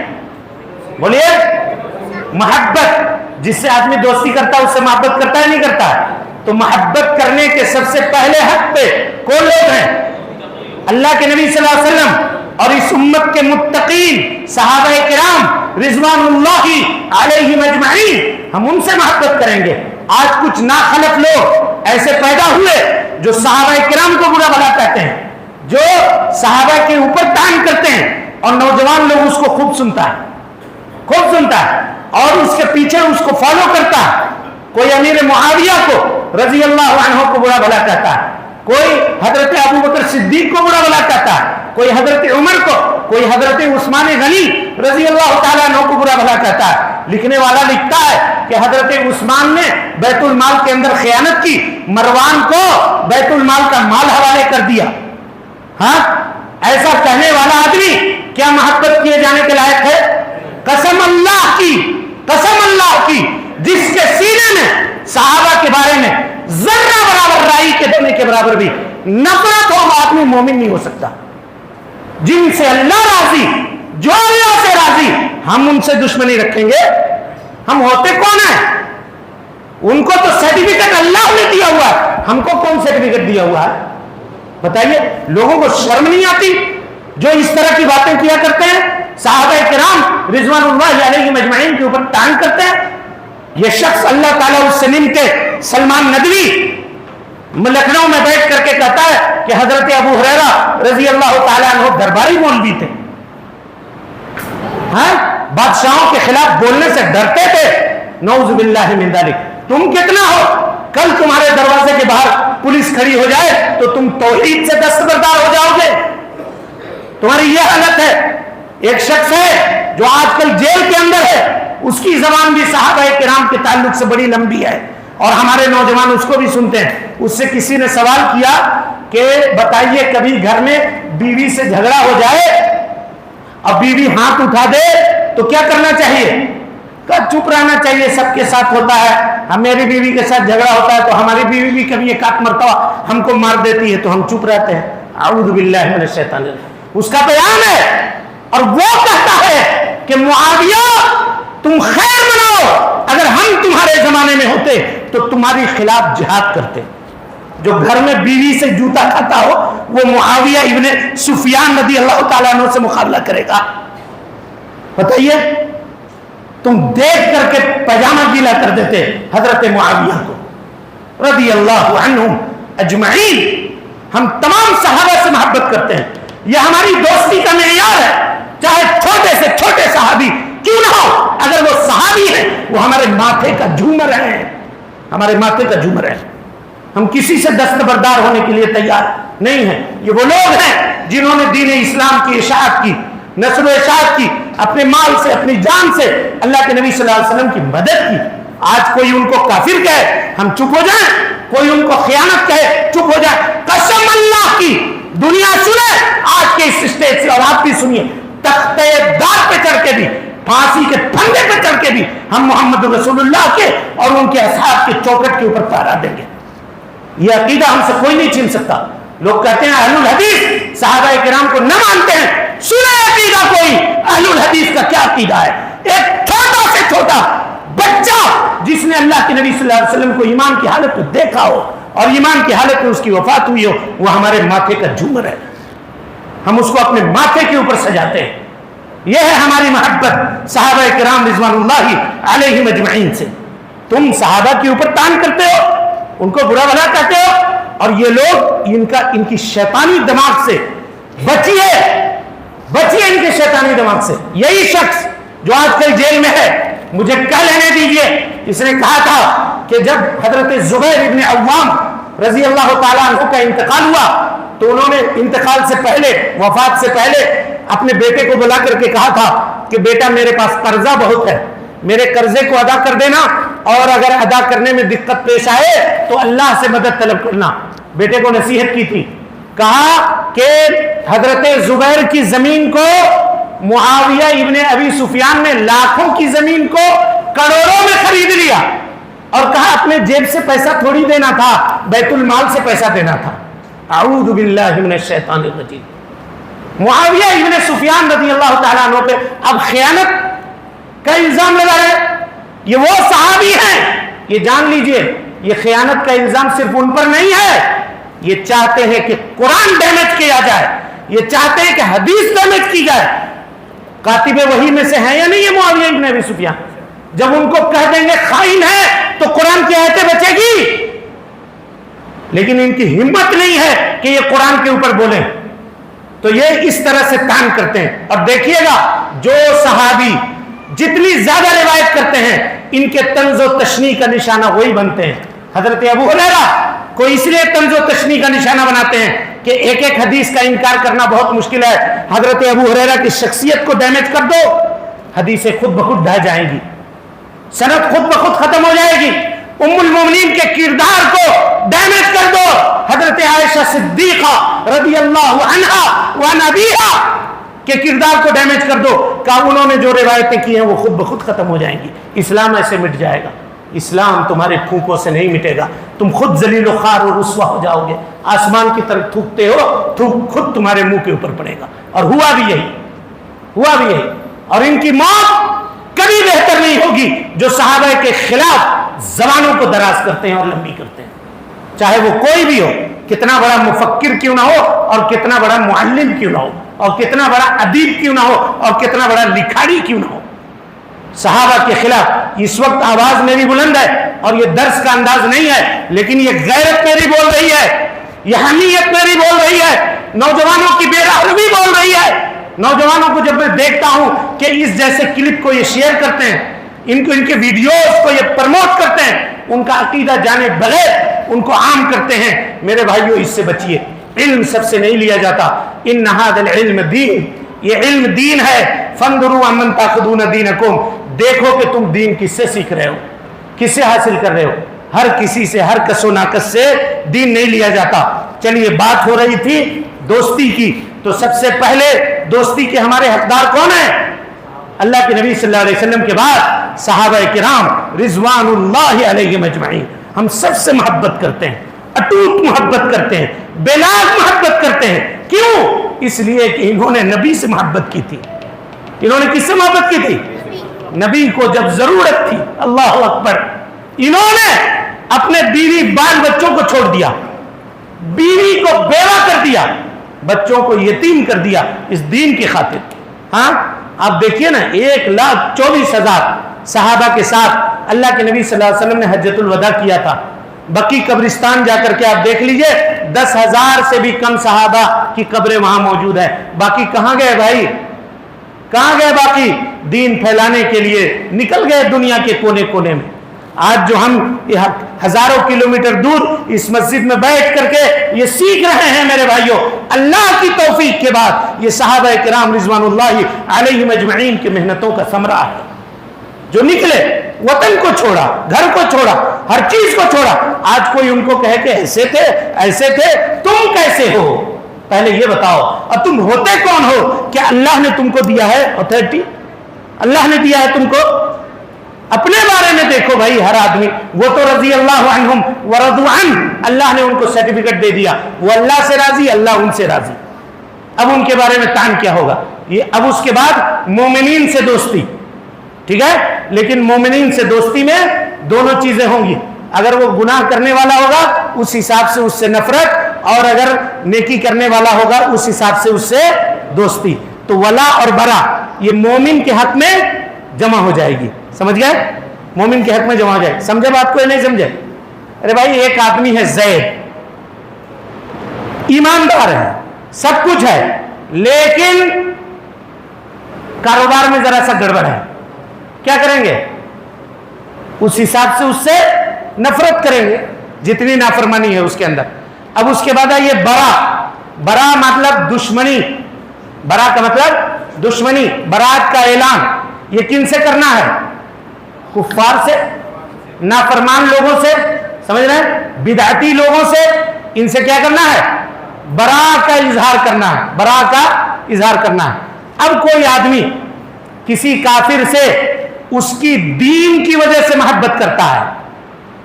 بولیے. محبت. جس سے آدمی دوستی کرتا ہے اس سے محبت کرتا ہے نہیں کرتا ہے؟ تو محبت کرنے کے سب سے پہلے حق پہ کون لوگ ہیں؟ اللہ کے نبی صلی اللہ علیہ وسلم اور اس امت کے متقین صحابہ کرام رضوان اللہ علیہم اجمعین. ہم ان سے محبت کریں گے. آج کچھ ناخلف لوگ ایسے پیدا ہوئے جو صحابہ کرام کو برا بھلا کہتے ہیں، جو صحابہ کے اوپر طعن کرتے ہیں، اور نوجوان لوگ اس کو خوب سنتا ہے اور اس کے پیچھے اس کو فالو کرتا ہے. کوئی امیر معاویہ کو رضی اللہ عنہ کو برا بھلا کہتا ہے، کوئی حضرت ابو بکر صدیق کو برا بھلا کہتا ہے، کوئی حضرت عمر کو، کوئی حضرت عثمان غنی رضی اللہ تعالیٰ عنہ کو برا بھلا کہتا ہے. لکھنے والا لکھتا ہے کہ حضرت عثمان نے بیت المال کے اندر خیانت کی، مروان کو بیت المال کا مال حوالے کر دیا. ہاں، ایسا کہنے والا آدمی کیا محبت کیے جانے کے لائق ہے؟ قسم اللہ کی جس کے سینے میں صحابہ کے بارے میں ذرہ برابر رائی کے دینے کے برابر بھی نفرت ہو، وہ آدمی مومن نہیں ہو سکتا. جن سے اللہ راضی، جو اللہ سے راضی، ہم ان سے دشمنی رکھیں گے؟ ہم ہوتے کون ہیں؟ ان کو تو سرٹیفکیٹ اللہ نے دیا ہوا ہے، ہم کو کون سرٹیفکیٹ دیا ہوا ہے؟ بتائیے. لوگوں کو شرم نہیں آتی جو اس طرح کی باتیں کیا کرتے ہیں؟ صحابہ کرام رضوان اللہ علیہم اجمعین کے اوپر طعن کرتے ہیں. یہ شخص اللہ تعالیٰ اس سے نم کے سلمان ندوی لکھنؤ میں بیٹھ کر کے کہتا ہے کہ حضرت ابو ہریرہ رضی اللہ تعالیٰ عنہ درباری مولوی تھے، ہاں، بادشاہوں کے خلاف بولنے سے ڈرتے تھے. نعوذ باللہ من ذالک. تم کتنا ہو؟ کل تمہارے دروازے کے باہر پولیس کھڑی ہو جائے تو تم توحید سے دستبردار ہو جاؤ گے. تمہاری یہ حالت ہے. ایک شخص ہے جو آج کل جیل کے اندر ہے، اس کی زبان بھی صحابہ کرام کے تعلق سے بڑی لمبی ہے اور ہمارے نوجوان اس کو بھی سنتے ہیں. اس سے کسی نے سوال کیا کہ بتائیے کبھی گھر میں بیوی سے جھگڑا ہو جائے اور بیوی ہاتھ اٹھا دے تو کیا کرنا چاہیے؟ چپ رہنا چاہیے. سب کے ساتھ ہوتا ہے. ہم میری بیوی کے ساتھ جھگڑا ہوتا ہے تو ہماری بیوی بھی کبھی ایک آدھ مرتبہ ہم کو مار دیتی ہے تو ہم چپ رہتے ہیں. اعوذ باللہ من الشیطان الرجیم. اس کا بیان ہے اور وہ کہتا ہے کہ معاویہ تم خیر مناؤ، اگر ہم تمہارے زمانے میں ہوتے تو تمہاری خلاف جہاد کرتے. جو گھر میں بیوی سے جوتا کھاتا ہو وہ معاویہ ابن سفیان رضی اللہ تعالیٰ عنہ سے مقابلہ کرے گا. بتائیے تم دیکھ کر کے پاجامہ گیلا کر دیتے حضرت معاویہ کو رضی اللہ عنہم اجمعین. ہم تمام صحابہ سے محبت کرتے ہیں. یہ ہماری دوستی کا معیار ہے. چاہے چھوٹے سے چھوٹے صحابی کیوں نہ ہو، اگر وہ صحابی ہیں وہ ہمارے ماتھے کا جھومر ہیں، ہمارے ماتھے کا جھومر ہے. ہم کسی سے دستبردار ہونے کے لیے تیار نہیں ہیں. یہ وہ لوگ ہیں جنہوں نے دین اسلام کی اشاعت کی، نشر و اشاعت کی، اپنے مال سے اپنی جان سے اللہ کے نبی صلی اللہ علیہ وسلم کی مدد کی. آج کوئی ان کو کافر کہے ہم چپ ہو جائیں، کوئی ان کو خیانت کہے چپ ہو جائیں. قسم اللہ کی دنیا سنے آج کے اس اسٹیج سے، اور آپ بھی سنیے، تختے دار پہ چڑھ کے بھی، پھانسی کے پھندے پہ چڑھ کے بھی ہم محمد رسول اللہ کے اور ان کے اصحاب کے چوکٹ کے اوپر پہرا دیں گے. یہ عقیدہ ہم سے کوئی نہیں چھین سکتا. لوگ کہتے ہیں اہل الحدیث صحابہ کرام کو نہ مانتے ہیں. سنے عقیدہ کوئی اہل الحدیث کا کیا عقیدہ ہے. ایک چھوٹا سے چھوٹا بچہ جس نے اللہ کے نبی صلی اللہ علیہ وسلم کو ایمان کی حالت میں دیکھا ہو اور ایمان کی حالت میں اس کی وفات ہوئی ہو، وہ ہمارے ماتھے کا جھومر ہے. ہم اس کو اپنے ماتھے کے اوپر سجاتے ہیں. یہ ہے ہماری محبت صحابہ کرام رضوان اللہ علیہم اجمعین سے. تم صحابہ کے اوپر تان کرتے ہو، ان کو برا بھلا کہتے ہو، اور یہ لوگ ان کی شیطانی دماغ سے بچیے ان کے شیطانی دماغ سے. یہی شخص جو آج کل جیل میں ہے، مجھے کہہ لینے دیجئے، اس نے کہا تھا کہ جب حضرت زبیر ابن عوام رضی اللہ تعالیٰ عنہ کا انتقال ہوا تو انہوں نے انتقال سے پہلے، وفات سے پہلے اپنے بیٹے کو بلا کر کے کہا تھا کہ بیٹا میرے پاس قرضہ بہت ہے، میرے قرضے کو ادا کر دینا، اور اگر ادا کرنے میں دقت پیش آئے تو اللہ سے مدد طلب کرنا. بیٹے کو نصیحت کی تھی. کہا کہ حضرت زبیر کی زمین کو معاویہ ابن ابی سفیان نے لاکھوں کی زمین کو کروڑوں میں خرید لیا، اور کہا اپنے جیب سے پیسہ تھوڑی دینا تھا، بیت المال سے پیسہ دینا تھا. اعوذ باللہ من الشیطان الرجیم. معاویہ ابن سفیان رضی اللہ تعالیٰ عنہ پہ اب خیانت کا الزام لگا رہے. یہ وہ صحابی ہیں، یہ جان لیجئے یہ خیانت کا الزام صرف ان پر نہیں ہے. یہ چاہتے ہیں کہ قرآن ڈیمیج کیا جائے، یہ چاہتے ہیں کہ حدیث ڈیمیج کی جائے. کاتب وحی میں سے ہیں یا نہیں یہ معاویہ ابن ابی سفیان؟ جب ان کو کہہ دیں گے خائن ہے تو قرآن کی آیتیں بچے گی، لیکن ان کی ہمت نہیں ہے کہ یہ قرآن کے اوپر بولیں. تو یہ اس طرح سے تان کرتے ہیں. اور دیکھیے گا جو صحابی جتنی زیادہ روایت کرتے ہیں ان کے طنز و تشنیع کا نشانہ وہی بنتے ہیں. حضرت ابو ہریرہ کو اس لیے طنز و تشنیع کا نشانہ بناتے ہیں کہ ایک ایک حدیث کا انکار کرنا بہت مشکل ہے. حضرت ابو ہریرہ کی شخصیت کو ڈیمیج کر دو، حدیثیں خود بخود ڈھہ جائیں گی، سند خود بخود ختم ہو جائے گی. ام المومنین کے کردار کو ڈیمیج کر دو، حضرت عائشہ صدیقہ رضی اللہ عنہا وعن ابیہا کے کردار کو ڈیمیج کر دو، کہ انہوں نے جو روایتیں کی ہیں وہ خود بخود ختم ہو جائیں گی. اسلام ایسے مٹ جائے گا. اسلام تمہارے تھوکوں سے نہیں مٹے گا. تم خود ذلیل و خوار اور رسوا ہو جاؤ گے. آسمان کی طرف تھوکتے ہو، تھوک خود تمہارے منہ کے اوپر پڑے گا. اور ہوا بھی یہی. اور ان کی موت کبھی بہتر نہیں ہوگی جو صحابہ کے خلاف زبانوں کو دراز کرتے ہیں اور لمبی کرتے ہیں، چاہے وہ کوئی بھی ہو، کتنا بڑا مفکر کیوں نہ ہو، اور کتنا بڑا معلم کیوں نہ ہو، اور کتنا بڑا ادیب کیوں نہ ہو، اور کتنا بڑا لکھاڑی کیوں نہ ہو. صحابہ کے خلاف اس وقت آواز میری بلند ہے، اور یہ درس کا انداز نہیں ہے، لیکن یہ غیرت میری بول رہی ہے، یہ حمیت میری بول رہی ہے، نوجوانوں کی بے رحمی بول رہی ہے. نوجوانوں کو جب میں دیکھتا ہوں کہ اس جیسے کلپ کو یہ شیئر کرتے ہیں، ان کے ویڈیوز کو یہ پرموٹ کرتے ہیں، ان کا عقیدہ جانے بغیر ان کو عام کرتے ہیں، میرے بھائیوں اس سے بچیے. علم سب سے نہیں لیا جاتا. ان ھذا العلم دین، یہ علم دین ہے. فانظروا امن تاخذون دینکم، دیکھو کہ تم دین کس سے سیکھ رہے ہو، کس سے حاصل کر رہے ہو. ہر کسی سے، ہر کس و ناکس سے دین نہیں لیا جاتا. چلیے بات ہو رہی تھی دوستی کی، تو سب سے پہلے دوستی کے ہمارے حقدار کون ہیں؟ اللہ کے نبی صلی اللہ علیہ وسلم کے بعد صحابہ کرام رضوان اللہ علیہم اجمعین. ہم سب سے محبت کرتے ہیں، اٹوٹ محبت کرتے ہیں، بلاگ محبت کرتے ہیں. کیوں؟ اس لیے کہ انہوں نے نبی سے محبت کی تھی. انہوں نے کس سے محبت کی تھی؟ نبی کو جب ضرورت تھی، اللہ اکبر، انہوں نے اپنے بیوی بال بچوں کو چھوڑ دیا، بیوی کو بیوہ کر دیا، بچوں کو یتیم کر دیا اس دین کی خاطر. ہاں آپ دیکھیے نا، 1,24,000 صحابہ کے ساتھ اللہ کے نبی صلی اللہ علیہ وسلم نے حجۃ الوداع کیا تھا. بقی قبرستان جا کر کے آپ دیکھ لیجئے، 10,000 سے بھی کم صحابہ کی قبریں وہاں موجود ہیں. باقی کہاں گئے بھائی؟ کہاں گئے باقی؟ دین پھیلانے کے لیے نکل گئے دنیا کے کونے کونے میں. آج جو ہم ہزاروں کلومیٹر دور اس مسجد میں بیٹھ کر کے یہ سیکھ رہے ہیں میرے بھائیوں، اللہ کی توفیق کے بعد یہ صحابہ کرام رضوان اللہ علیہم اجمعین کی محنتوں کا ثمرہ ہے. جو نکلے، وطن کو چھوڑا، گھر کو چھوڑا، ہر چیز کو چھوڑا. آج کوئی ان کو کہے کہ ایسے تھے ایسے تھے، تم کیسے ہو؟ پہلے یہ بتاؤ، اور تم ہوتے کون ہو؟ کیا اللہ نے تم کو دیا ہے اتھارٹی؟ اللہ نے دیا ہے تم کو؟ اپنے بارے میں دیکھو بھائی. ہر آدمی، وہ تو رضی اللہ عنہم ورضوا عنہ، اللہ نے ان کو سرٹیفکیٹ دے دیا، وہ اللہ سے راضی، اللہ ان سے راضی. اب ان کے بارے میں تان کیا ہوگا؟ یہ اب اس کے بعد مومنین سے دوستی، ٹھیک ہے، لیکن مومنین سے دوستی میں دونوں چیزیں ہوں گی. اگر وہ گناہ کرنے والا ہوگا اس حساب سے اس سے نفرت، اور اگر نیکی کرنے والا ہوگا اس حساب سے اس سے دوستی. تو ولا اور برا یہ مومن کے حق میں جمع ہو جائے گی. سمجھ گئے؟ مومن کے حق میں جمع ہو جائے. سمجھے بات کو یا نہیں سمجھے؟ ارے بھائی ایک آدمی ہے زید، ایماندار ہے، سب کچھ ہے، لیکن کاروبار میں ذرا سا گڑبڑ ہے. کیا کریں گے؟ اس حساب سے اس سے نفرت کریں گے جتنی نافرمانی ہے اس کے اندر. اب اس کے بعد ہے یہ برا. برا مطلب دشمنی. برا کا مطلب دشمنی، برات کا اعلان. یہ کن سے کرنا ہے؟ کفار سے، نافرمان لوگوں سے، سمجھ رہے ہیں، بدعتی لوگوں سے. ان سے کیا کرنا ہے؟ برا کا اظہار کرنا ہے، برا کا اظہار کرنا ہے. اب کوئی آدمی کسی کافر سے اس کی دین کی وجہ سے محبت کرتا ہے،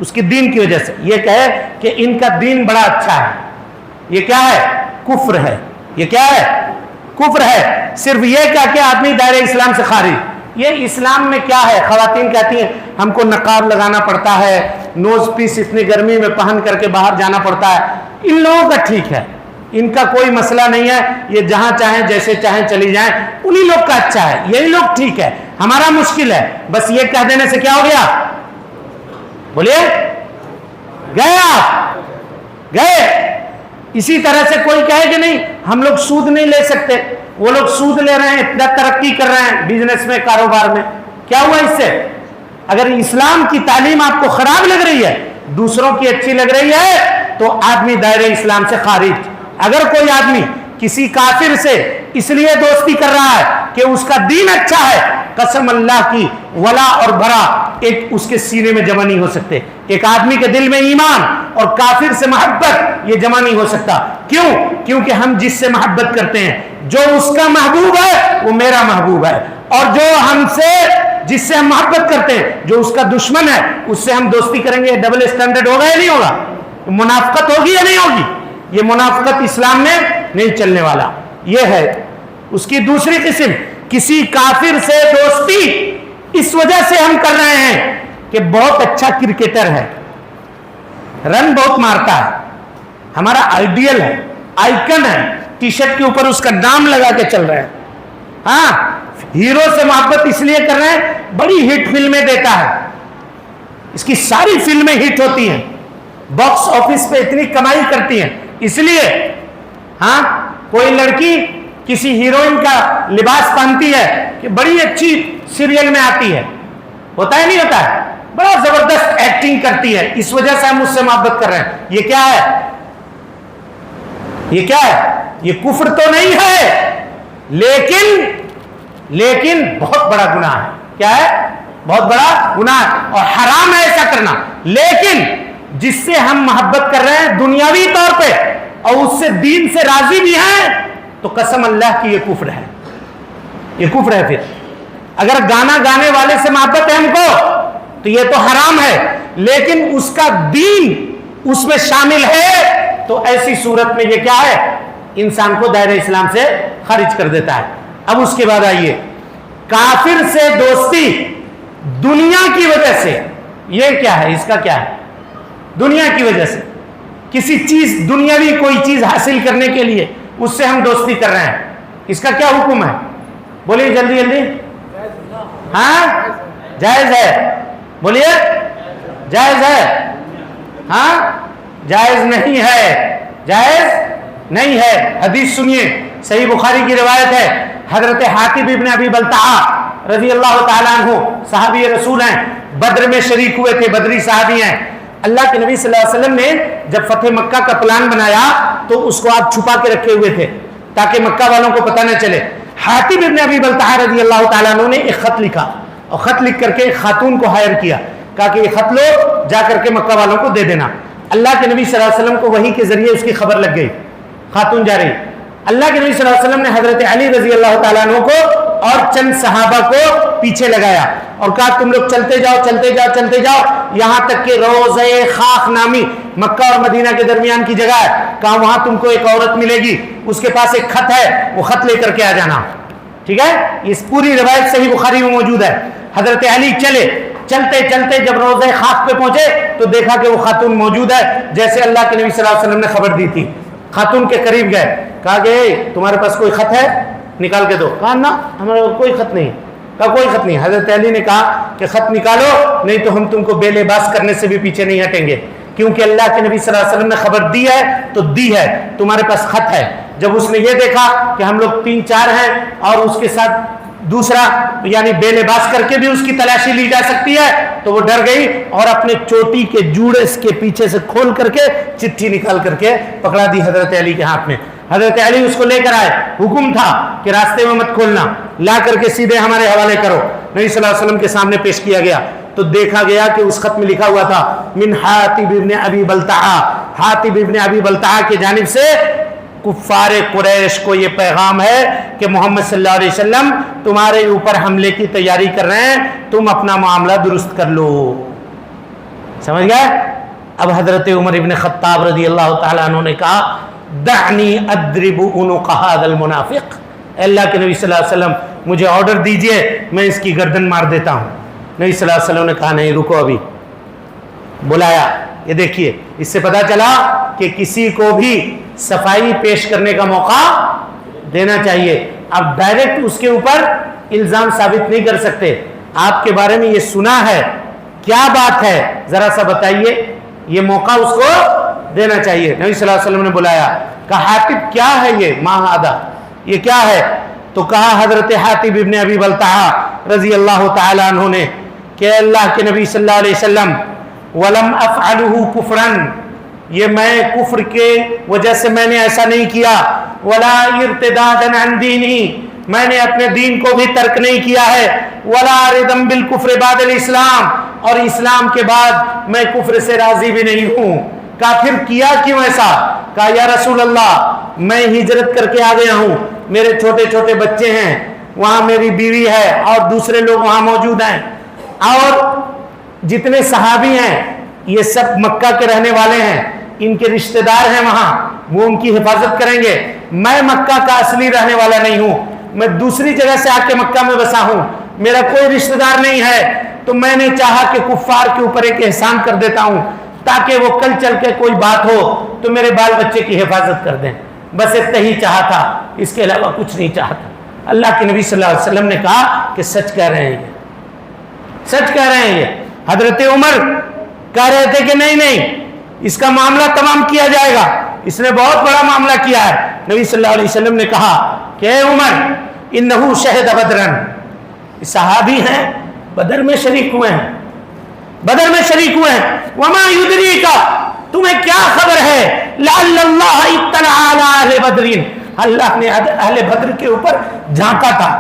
اس کی دین کی وجہ سے، یہ کہے کہ ان کا دین بڑا اچھا ہے، یہ کیا ہے؟ کفر ہے. یہ کیا ہے؟ کفر ہے. صرف یہ کیا کہ آدمی دائرہ اسلام سے خارج. یہ اسلام میں کیا ہے؟ خواتین کہتی ہیں ہم کو نقاب لگانا پڑتا ہے، نوز پیس اتنی گرمی میں پہن کر کے باہر جانا پڑتا ہے. ان لوگوں کا ٹھیک ہے، ان کا کوئی مسئلہ نہیں ہے، یہ جہاں چاہیں جیسے چاہیں چلی جائیں، انہی لوگ کا اچھا ہے، یہی لوگ ٹھیک ہے. ہمارا مشکل ہے بس یہ کہہ دینے سے کیا ہو گیا؟ بولیے، گئے آپ، گئے. اسی طرح سے کوئی کہے کہ نہیں ہم لوگ سود نہیں لے سکتے، وہ لوگ سود لے رہے ہیں، اتنا ترقی کر رہے ہیں بزنس میں، کاروبار میں. کیا ہوا اس سے؟ اگر اسلام کی تعلیم آپ کو خراب لگ رہی ہے، دوسروں کی اچھی لگ رہی ہے، تو آدمی دائرہ اسلام سے خارج. اگر کوئی آدمی کسی کافر سے اس لیے دوستی کر رہا ہے کہ اس کا دین اچھا ہے، قسم اللہ کی ولا اور برا ایک اس کے سینے میں جمع نہیں ہو سکتے. ایک آدمی کے دل میں ایمان اور کافر سے محبت یہ جمع نہیں ہو سکتا. کیوں؟ کیونکہ ہم جس سے محبت کرتے ہیں، جو اس کا محبوب ہے وہ میرا محبوب ہے، اور جو ہم سے جس سے ہم محبت کرتے ہیں جو اس کا دشمن ہے اس سے ہم دوستی کریں گے. ڈبل اسٹینڈرڈ ہوگا یا نہیں ہوگا؟ منافقت ہوگی یا نہیں ہوگی؟ یہ منافقت اسلام میں نہیں چلنے والا. یہ ہے اس کی دوسری قسم. کسی کافر سے دوستی اس وجہ سے ہم کر رہے ہیں کہ بہت اچھا کرکٹر ہے، رن بہت مارتا ہے، ہمارا آئیڈیل ہے، آئیکن ہے، ٹی شرٹ کے اوپر اس کا نام لگا کے چل رہے ہیں. ہاں، ہیرو سے محبت اس لیے کر رہے ہیں، بڑی ہٹ فلمیں دیتا ہے، اس کی ساری فلمیں ہٹ ہوتی ہیں، باکس آفس پہ اتنی کمائی کرتی ہیں. اس لیے ہاں کوئی لڑکی کسی ہیروئن کا لباس پہنتی ہے کہ بڑی اچھی سیریل میں آتی ہے، ہوتا ہے نہیں ہوتا ہے، بڑا زبردست ایکٹنگ کرتی ہے، اس وجہ سے ہم اس سے محبت کر رہے ہیں. یہ کیا ہے؟ یہ کیا ہے؟ یہ کفر تو نہیں ہے، لیکن بہت بڑا گناہ ہے. کیا ہے؟ بہت بڑا گناہ ہے اور حرام ہے ایسا کرنا. لیکن جس سے ہم محبت کر رہے ہیں دنیاوی طور پہ اور اس سے دین سے راضی بھی ہیں تو قسم اللہ کی یہ کفر ہے، یہ کفر ہے۔ پھر اگر گانا گانے والے سے محبت ہے ہم کو تو یہ تو حرام ہے، لیکن اس کا دین اس میں شامل ہے تو ایسی صورت میں یہ کیا ہے، انسان کو دائرہ اسلام سے خارج کر دیتا ہے۔ اب اس کے بعد آئیے، کافر سے دوستی دنیا کی وجہ سے، یہ کیا ہے، اس کا کیا ہے، دنیا کی وجہ سے کسی چیز دنیاوی کوئی چیز حاصل کرنے کے لیے اس سے ہم دوستی کر رہے ہیں، اس کا کیا حکم ہے؟ بولیے جلدی جلدی۔ ہاں جائز ہے، بولیے جائز ہے؟ ہاں جائز نہیں ہے، جائز نہیں ہے۔ حدیث سنیے، صحیح بخاری کی روایت ہے، حضرت حاتب ابن ابی بلتعہ رضی اللہ تعالیٰ عنہ صحابی رسول ہیں، بدر میں شریک ہوئے تھے، بدری صحابی ہیں۔ اللہ کے نبی صلی اللہ علیہ وسلم نے جب فتح مکہ کا پلان بنایا تو اس کو آپ چھپا کے رکھے ہوئے تھے تاکہ مکہ والوں کو پتہ نہ چلے۔ حاتب ابن ابی بلتعہ رضی اللہ تعالیٰ عنہ نے ایک خط لکھا اور خط لکھ کر کے ایک خاتون کو ہائر کیا، کہا کہ یہ خط لو، جا کر کے مکہ والوں کو دے دینا۔ اللہ کے نبی صلی اللہ علیہ وسلم کو وحی کے ذریعے اس کی خبر لگ گئی، خاتون جا رہی۔ اللہ کے نبی صلی اللہ علیہ وسلم نے حضرت علی رضی اللہ تعالیٰ عنہ کو اور چند صحابہ کو پیچھے لگایا اور کہا تم لوگ چلتے جاؤ چلتے جاؤ چلتے جاؤ، یہاں تک کہ روضہ خاخ نامی مکہ اور مدینہ کے درمیان کی جگہ ہے، کہا وہاں تم کو ایک عورت ملے گی، اس کے پاس ایک خط ہے، وہ خط لے کر کے آ جانا۔ ٹھیک ہے، اس پوری روایت صحیح بخاری میں موجود ہے۔ حضرت علی چلے، چلتے چلتے جب روضہ خاخ پہ پہنچے تو دیکھا کہ وہ خاتون موجود ہے جیسے اللہ کے نبی صلی اللہ علیہ وسلم نے خبر دی تھی۔ خاتون کے قریب گئے، کہا کہ تمہارے پاس کوئی خط ہے، نکال کے دو۔ کہا نا ہمارے کوئی خط نہیں، کہا کوئی خط نہیں۔ حضرت علی نے کہا کہ خط نکالو، نہیں تو ہم تم کو بے لباس کرنے سے بھی پیچھے نہیں ہٹیں گے، کیونکہ اللہ کے نبی صلی اللہ علیہ وسلم نے خبر دی ہے تو دی ہے، تمہارے پاس خط ہے۔ جب اس نے یہ دیکھا کہ ہم لوگ 3-4 ہیں اور اس کے ساتھ دوسرا یعنی بے لباس کر کے بھی اس کی تلاشی لی جا سکتی ہے تو وہ ڈر گئی اور اپنے چوٹی کے جوڑے کے پیچھے سے کھول کر کے چٹھی نکال کر کے پکڑا دی حضرت علی کے ہاتھ میں۔ حضرت علی اس کو لے کر آئے، حکم تھا کہ راستے میں مت کھولنا، لا کر کے سیدھے ہمارے حوالے کرو۔ نبی صلی اللہ علیہ وسلم کے سامنے پیش کیا گیا تو دیکھا گیا کہ اس خط میں لکھا ہوا تھا من حاتب ابن ابی بلتعہ، حاتب ابن ابی بلتعہ کی جانب سے کفار قریش کو یہ پیغام ہے کہ محمد صلی اللہ علیہ وسلم تمہارے اوپر حملے کی تیاری کر رہے ہیں، تم اپنا معاملہ درست کر لو۔ سمجھ گئے؟ اب حضرت عمر ابن خطاب رضی اللہ تعالیٰ عنہ نے کہا دعنی اضرب عنق ھذا المنافق، اللہ کے نبی صلی اللہ علیہ وسلم مجھے آرڈر دیجئے میں اس کی گردن مار دیتا ہوں۔ نبی صلی اللہ علیہ وسلم نے کہا نہیں رکو، ابھی بلایا۔ یہ دیکھیے اس سے پتا چلا کہ کسی کو بھی صفائی پیش کرنے کا موقع دینا چاہیے۔ اب ڈائریکٹ اس کے اوپر الزام ثابت نہیں کر سکتے، آپ کے بارے میں یہ سنا ہے، کیا بات ہے ذرا سا بتائیے، یہ موقع اس کو دینا چاہیے۔ نبی صلی اللہ علیہ وسلم نے بلایا، کہا حاتب کیا ہے یہ، ما ھذا، یہ کیا ہے؟ تو کہا حضرت حاتب ابن ابی بلتعہ رضی اللہ تعالی عنہ نے کہ اللہ کے نبی صلی اللہ علیہ وسلم ولم افعلہ کفرا، یہ میں کفر کے وجہ سے میں نے ایسا نہیں کیا، ولا ارتدادا عن دینی، میں نے اپنے دین کو بھی ترک نہیں کیا ہے، ولا رضا بالکفر بعد الاسلام، اور اسلام کے بعد میں کفر سے راضی بھی نہیں ہوں۔ کہا پھر کیا کیوں ایسا؟ کہا یا رسول اللہ میں ہجرت کر کے آ گیا ہوں، میرے چھوٹے چھوٹے بچے ہیں، وہاں میری بیوی ہے اور دوسرے لوگ وہاں موجود ہیں، اور جتنے صحابی ہیں یہ سب مکہ کے رہنے والے ہیں، ان کے رشتہ دار ہیں وہاں، وہ ان کی حفاظت کریں گے، میں مکہ کا اصلی رہنے والا نہیں ہوں، میں دوسری جگہ سے آ کے مکہ میں بسا ہوں، میرا کوئی رشتہ دار نہیں ہے، تو میں نے چاہا کہ کفار کے اوپر ایک احسان کر دیتا ہوں تاکہ وہ کل چل کے کوئی بات ہو تو میرے بال بچے کی حفاظت کر دیں، بس اتنا ہی چاہا تھا، اس کے علاوہ کچھ نہیں چاہتا۔ اللہ کے نبی صلی اللہ علیہ وسلم نے کہا کہ سچ کہہ رہے ہیں، یہ سچ کہہ رہے ہیں۔ یہ حضرت عمر کہہ رہے تھے کہ نہیں نہیں اس کا معاملہ تمام کیا جائے گا، اس نے بہت بڑا معاملہ کیا ہے۔ نبی صلی اللہ علیہ وسلم نے کہا کہ اے عمر انہو شہد بدرن، صحابی ہیں بدر میں شریک ہوئے ہیں، بدر میں شریک ہوئے ہیں، وما یدریک تمہیں کیا خبر ہے لعل اللہ اطلع علی اہل بدرین، اللہ نے اہل بدر کے اوپر جھانکا تھا،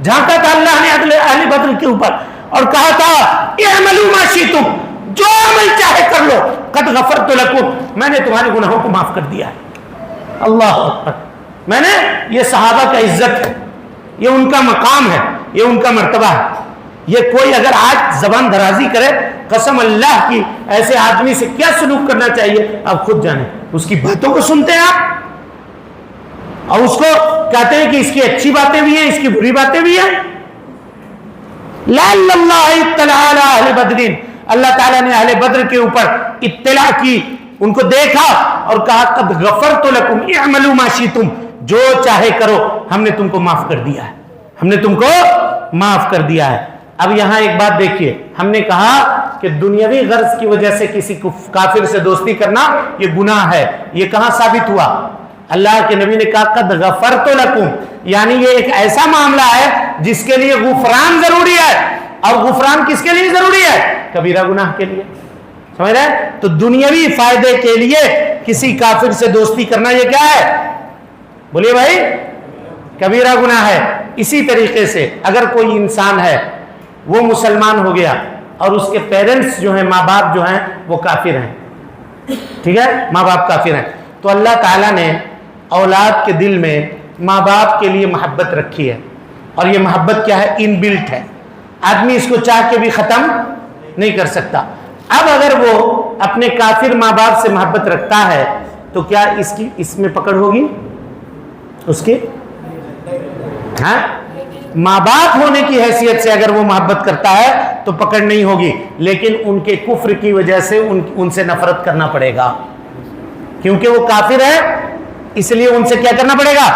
جھانکا تھا اللہ نے اہل بدر کے اوپر اور کہا تھا اعملوا ما شئتم، جو عمل چاہے کر لو، قد غفرت لکم، میں نے تمہارے گناہوں کو معاف کر دیا ہے۔ اللہ اکبر. میں نے یہ صحابہ کا عزت ہے, یہ ان کا مقام ہے, یہ ان کا مرتبہ ہے. یہ کوئی اگر آج زبان درازی کرے, قسم اللہ کی ایسے آدمی سے کیا سلوک کرنا چاہیے آپ خود جانیں. اس کی باتوں کو سنتے ہیں آپ اور اس کو کہتے ہیں کہ اس کی اچھی باتیں بھی ہیں, اس کی بری باتیں بھی ہیں. لعل اللہ اطلع علی اہل بدر, اللہ تعالیٰ نے اہل بدر کے اوپر اطلاع کی, ان کو دیکھا اور کہا قد غفرت لکم اعملوا ما شئتم, جو چاہے کرو, ہم نے تم کو معاف کر دیا ہے, ہم نے تم کو معاف کر دیا ہے. اب یہاں ایک بات دیکھیے, ہم نے کہا کہ دنیاوی غرض کی وجہ سے کسی کافر سے دوستی کرنا یہ گناہ ہے. یہ کہاں ثابت ہوا؟ اللہ کے نبی نے کہا قد غفرت لکم, یعنی یہ ایک ایسا معاملہ ہے جس کے لیے غفران ضروری ہے. اور غفران کس کے لیے ضروری ہے؟ کبیرہ گناہ کے لیے. سمجھ رہے؟ تو دنیاوی فائدے کے لیے کسی کافر سے دوستی کرنا یہ کیا ہے؟ بولیے بھائی, کبیرہ گناہ ہے. اسی طریقے سے اگر کوئی انسان ہے وہ مسلمان ہو گیا اور اس کے پیرنٹس جو ہیں, ماں باپ جو ہیں وہ کافر ہیں, ٹھیک ہے, ماں باپ کافر ہیں, تو اللہ تعالیٰ نے اولاد کے دل میں ماں باپ کے لیے محبت رکھی ہے. اور یہ محبت کیا ہے؟ ان بلٹ ہے, آدمی اس کو چاہ کے بھی ختم نہیں کر سکتا. اب اگر وہ اپنے کافر ماں باپ سے محبت رکھتا ہے تو کیا اس میں پکڑ ہوگی اس کی؟ ہاں, ماں باپ ہونے کی حیثیت سے اگر وہ محبت کرتا ہے تو پکڑ نہیں ہوگی, لیکن ان کے کفر کی وجہ سے ان سے نفرت کرنا پڑے گا, کیونکہ وہ کافر ہے اس لیے ان سے کیا کرنا پڑے گا؟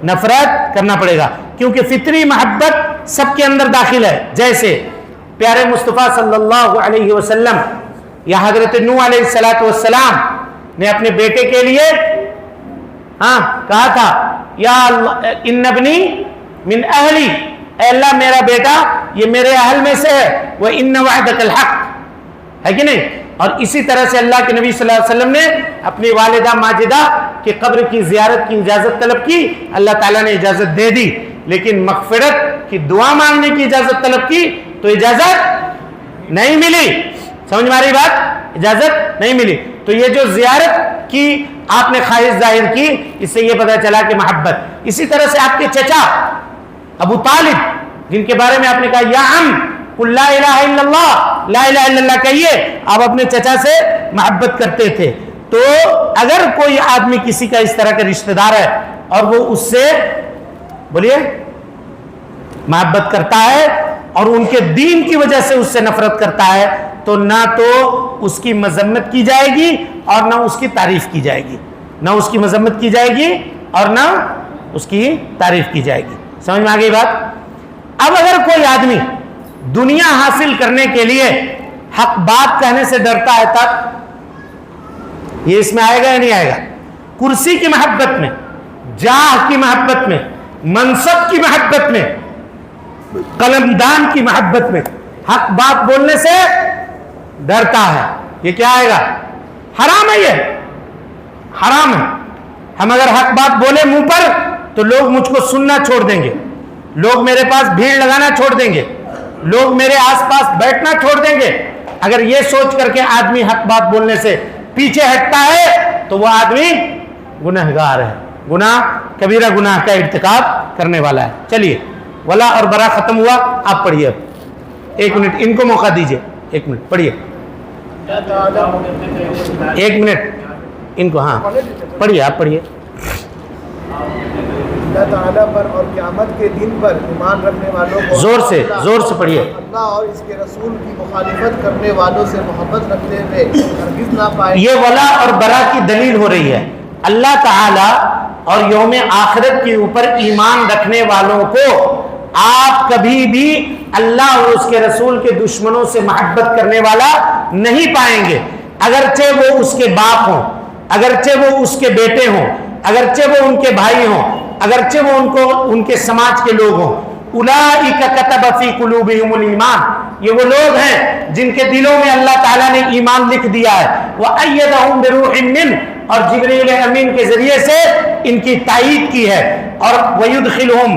نفرت کرنا پڑے گا, کیونکہ فطری محبت سب کے اندر داخل ہے. جیسے پیارے مصطفیٰ صلی اللہ علیہ وسلم یا حضرت نوح علیہ السلام نے اپنے بیٹے کے لیے کہا تھا یا اللہ ان ابنی من اہلی, اے اللہ میرا بیٹا یہ میرے اہل میں سے ہے, وَإِنَّ وَعْدَكَ الْحَقِّ, ہے کہ نہیں؟ اور اسی طرح سے اللہ کے نبی صلی اللہ علیہ وسلم نے اپنی والدہ ماجدہ کی قبر کی زیارت کی اجازت طلب کی, اللہ تعالیٰ نے اجازت دے دی, لیکن مغفرت کی دعا مانگنے کی اجازت طلب کی تو اجازت نہیں ملی. سمجھ میں آ رہی بات؟ اجازت نہیں ملی. تو یہ جو زیارت کی آپ نے خواہش ظاہر کی, اس سے یہ پتہ چلا کہ محبت. اسی طرح سے آپ کے چچا ابو طالب, جن کے بارے میں آپ نے کہا یا عم قل لا الہ الا اللہ, لا الہ الا اللہ کہیے, آپ اپنے چچا سے محبت کرتے تھے. تو اگر کوئی آدمی کسی کا اس طرح کا رشتہ دار ہے اور وہ اس سے بولیے محبت کرتا ہے اور ان کے دین کی وجہ سے اس سے نفرت کرتا ہے, تو نہ تو اس کی مذمت کی جائے گی اور نہ اس کی تعریف کی جائے گی, نہ اس کی مذمت کی جائے گی اور نہ اس کی تعریف کی جائے گی. سمجھ میں آ گئی بات؟ اب اگر کوئی آدمی دنیا حاصل کرنے کے لیے حق بات کہنے سے ڈرتا ہے, تب یہ اس میں آئے گا یا نہیں آئے گا؟ کرسی کی محبت میں, جاہ کی محبت میں, منصب کی محبت میں, قلمدان کی محبت میں حق بات بولنے سے ڈرتا ہے, یہ کیا آئے گا؟ حرام ہے, یہ حرام ہے. ہم اگر حق بات بولے منہ پر تو لوگ مجھ کو سننا چھوڑ دیں گے, لوگ میرے پاس بھیڑ لگانا چھوڑ دیں گے, لوگ میرے آس پاس بیٹھنا چھوڑ دیں گے. اگر یہ سوچ کر کے آدمی حق بات بولنے سے پیچھے ہٹتا ہے تو وہ آدمی گنہگار ہے, گناہ کبیرہ گناہ کا ارتکاب کرنے والا ہے. چلیے ولا اور برا ختم ہوا, آپ پڑھیے. ایک منٹ ان کو موقع دیجئے, ایک منٹ پڑھیے, ایک منٹ ان کو, ہاں پڑھیے, آپ پڑھیے. اللہ تعالیٰ پر اور قیامت کے دن پر ایمان رکھنے والوں کو زور سے پڑھیے. اللہ اور اس کے رسول کی مخالفت کرنے والوں سے محبت رکھنے میں ہرگز نہ پائے. یہ ولا اور برا کی دلیل ہو رہی ہے. اللہ تعالیٰ اور یوم آخرت کے اوپر ایمان رکھنے والوں کو آپ کبھی بھی اللہ اور اس کے رسول کے دشمنوں سے محبت کرنے والا نہیں پائیں گے, اگرچہ وہ اس کے باپ ہوں, اگرچہ وہ اس کے بیٹے ہوں, اگرچہ وہ ان کے بھائی ہوں, اگرچہ وہ ان کے سماج کے لوگ ہوں. اولئک کتب فی قلوبہم الایمان, یہ وہ لوگ ہیں جن کے دلوں میں اللہ تعالیٰ نے ایمان لکھ دیا ہے. وأیدہم بروح منہ, اور جبریل امین کے ذریعے سے ان کی تائید کی ہے. اور ویدخلہم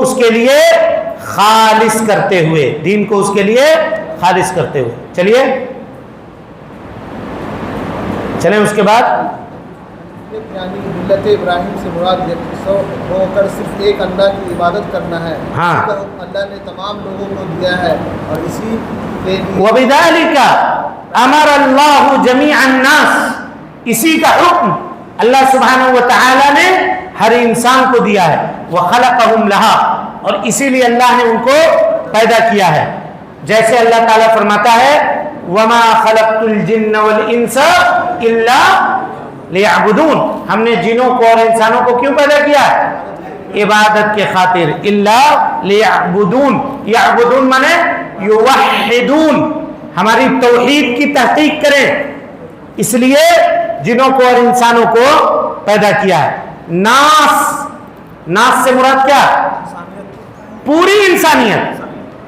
اس کے لیے خالص کرتے ہوئے، دین کو اس کے لیے خالص کرتے ہوئے. چلیے چلیں اس کے بعد یعنی ملت ابراہیم سے مراد یکسو ہو کر صرف ایک اللہ کی عبادت کرنا ہے. ہاں. اس کا حکم اللہ نے تمام لوگوں کو دیا ہے اور اسی کے لیے وَبِذَلِكَ أَمَرَ اللَّهُ جَمِيعَ النَّاسِ، اسی کا حکم اللہ سبحانہ و تعالی نے ہر انسان کو دیا ہے. وَخَلَقَهُمْ لَهَا، اور اسی لیے اللہ نے ان کو پیدا کیا ہے. جیسے اللہ تعالیٰ فرماتا ہے وَمَا خَلَقْتُ الْجِنَّ وَالْإِنسَ إِلَّا لِيَعْبُدُونَ، ہم نے جنوں کو اور انسانوں کو کیوں پیدا کیا ہے؟ عبادت کے خاطر. إِلَّا لِيَعْبُدُونَ، یعبدون مانے یوحدون، ہماری توحید کی تحقیق کریں، اس لیے جنوں کو اور انسانوں کو پیدا کیا ہے. ناس سے مراد کیا؟ پوری انسانیت،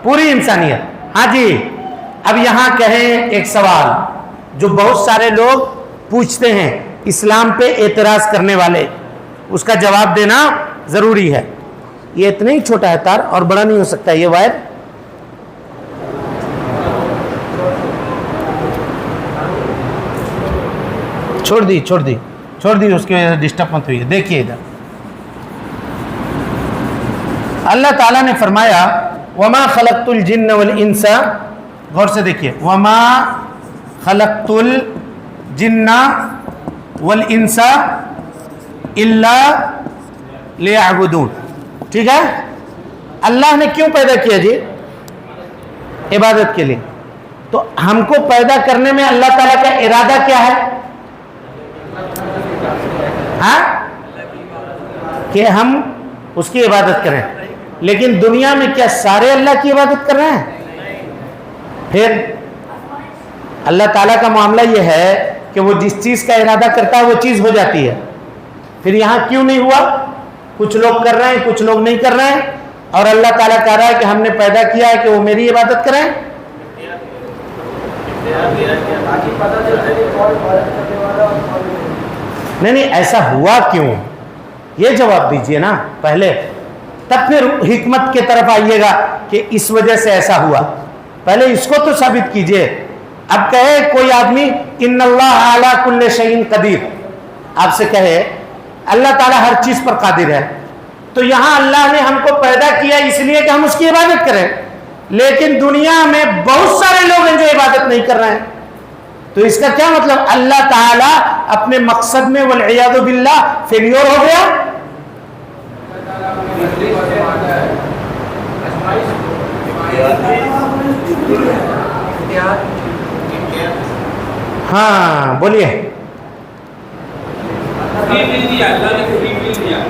پوری انسانیت. ہاں جی، اب یہاں کہیں ایک سوال جو بہت سارے لوگ پوچھتے ہیں اسلام پہ اعتراض کرنے والے، اس کا جواب دینا ضروری ہے. یہ اتنا ہی چھوٹا ہے تار، اور بڑا نہیں ہو سکتا یہ وائر. چھوڑ دی اس کی وجہ سے ڈسٹرب مت ہوئی ہے. دیکھیے ادھر اللہ تعالیٰ نے فرمایا وما خلقت الجن والانس، غور سے دیکھیے، وما خلقت الجن والانس الا لیعبدون. ٹھیک ہے، اللہ نے کیوں پیدا کیا جی؟ عبادت کے لیے. تو ہم کو پیدا کرنے میں اللہ تعالیٰ کا ارادہ کیا ہے؟ ہاں، کہ ہم اس کی عبادت کریں. لیکن دنیا میں کیا سارے اللہ کی عبادت کر رہے ہیں؟ پھر اللہ تعالیٰ کا معاملہ یہ ہے کہ وہ جس چیز کا ارادہ کرتا ہے وہ چیز ہو جاتی ہے. پھر یہاں کیوں نہیں ہوا؟ کچھ لوگ کر رہے ہیں، کچھ لوگ نہیں کر رہے ہیں، اور اللہ تعالیٰ کہہ رہا ہے کہ ہم نے پیدا کیا ہے کہ وہ میری عبادت کریں. نہیں، ایسا ہوا کیوں؟ یہ جواب دیجئے نا پہلے، تب پھر حکمت کی طرف آئیے گا کہ اس وجہ سے ایسا ہوا. پہلے اس کو تو ثابت کیجئے. اب کہے کوئی آدمی ان اللہ علی کل شیء قدیر، آپ سے کہے اللہ تعالیٰ ہر چیز پر قادر ہے، تو یہاں اللہ نے ہم کو پیدا کیا اس لیے کہ ہم اس کی عبادت کریں، لیکن دنیا میں بہت سارے لوگ ہیں جو عبادت نہیں کر رہے ہیں. تو اس کا کیا مطلب؟ اللہ تعالیٰ اپنے مقصد میں والعیاذ باللہ فیلیور ہو گیا. ہاں بولیے.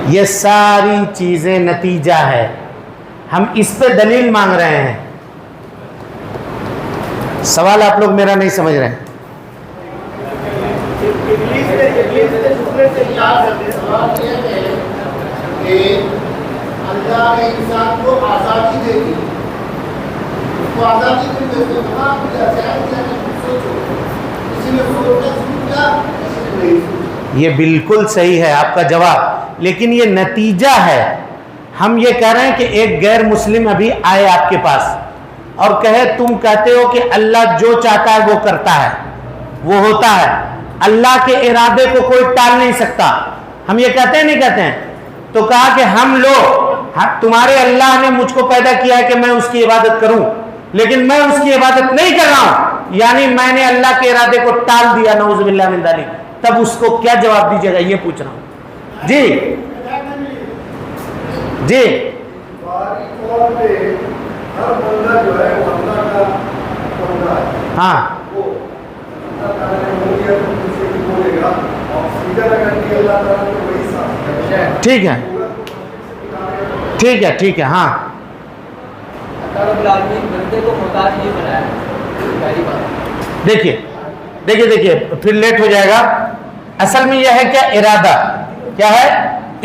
یہ ساری چیزیں نتیجہ ہے، ہم اس پہ دلیل مانگ رہے ہیں. سوال آپ لوگ میرا نہیں سمجھ رہے ہیں. اللہ نے انسان کو آزادی دے دی، اس کو آزادی دے دی، تو تمام کچھ سوچو، کسی نے سوچا، کسی نے نہیں. یہ بالکل صحیح ہے آپ کا جواب، لیکن یہ نتیجہ ہے. ہم یہ کہہ رہے ہیں کہ ایک غیر مسلم ابھی آئے آپ کے پاس اور کہے تم کہتے ہو کہ اللہ جو چاہتا ہے وہ کرتا ہے، وہ ہوتا ہے، اللہ کے ارادے کو کوئی ٹال نہیں سکتا. ہم یہ کہتے ہیں نہیں کہتے ہیں؟ تو کہا کہ ہم لوگ، تمہارے اللہ نے مجھ کو پیدا کیا ہے کہ میں اس کی عبادت کروں، لیکن میں اس کی عبادت نہیں کر رہا ہوں، یعنی میں نے اللہ کے ارادے کو ٹال دیا، نعوذ باللہ من ذالک. تب اس کو کیا جواب دیجیے گا؟ یہ پوچھ رہا ہوں. جی جی ہاں ٹھیک ہے ٹھیک ہے ٹھیک ہے. ہاں دیکھیے دیکھیے دیکھیے پھر لیٹ ہو جائے گا. اصل میں یہ ہے کیا؟ ارادہ. کیا ہے؟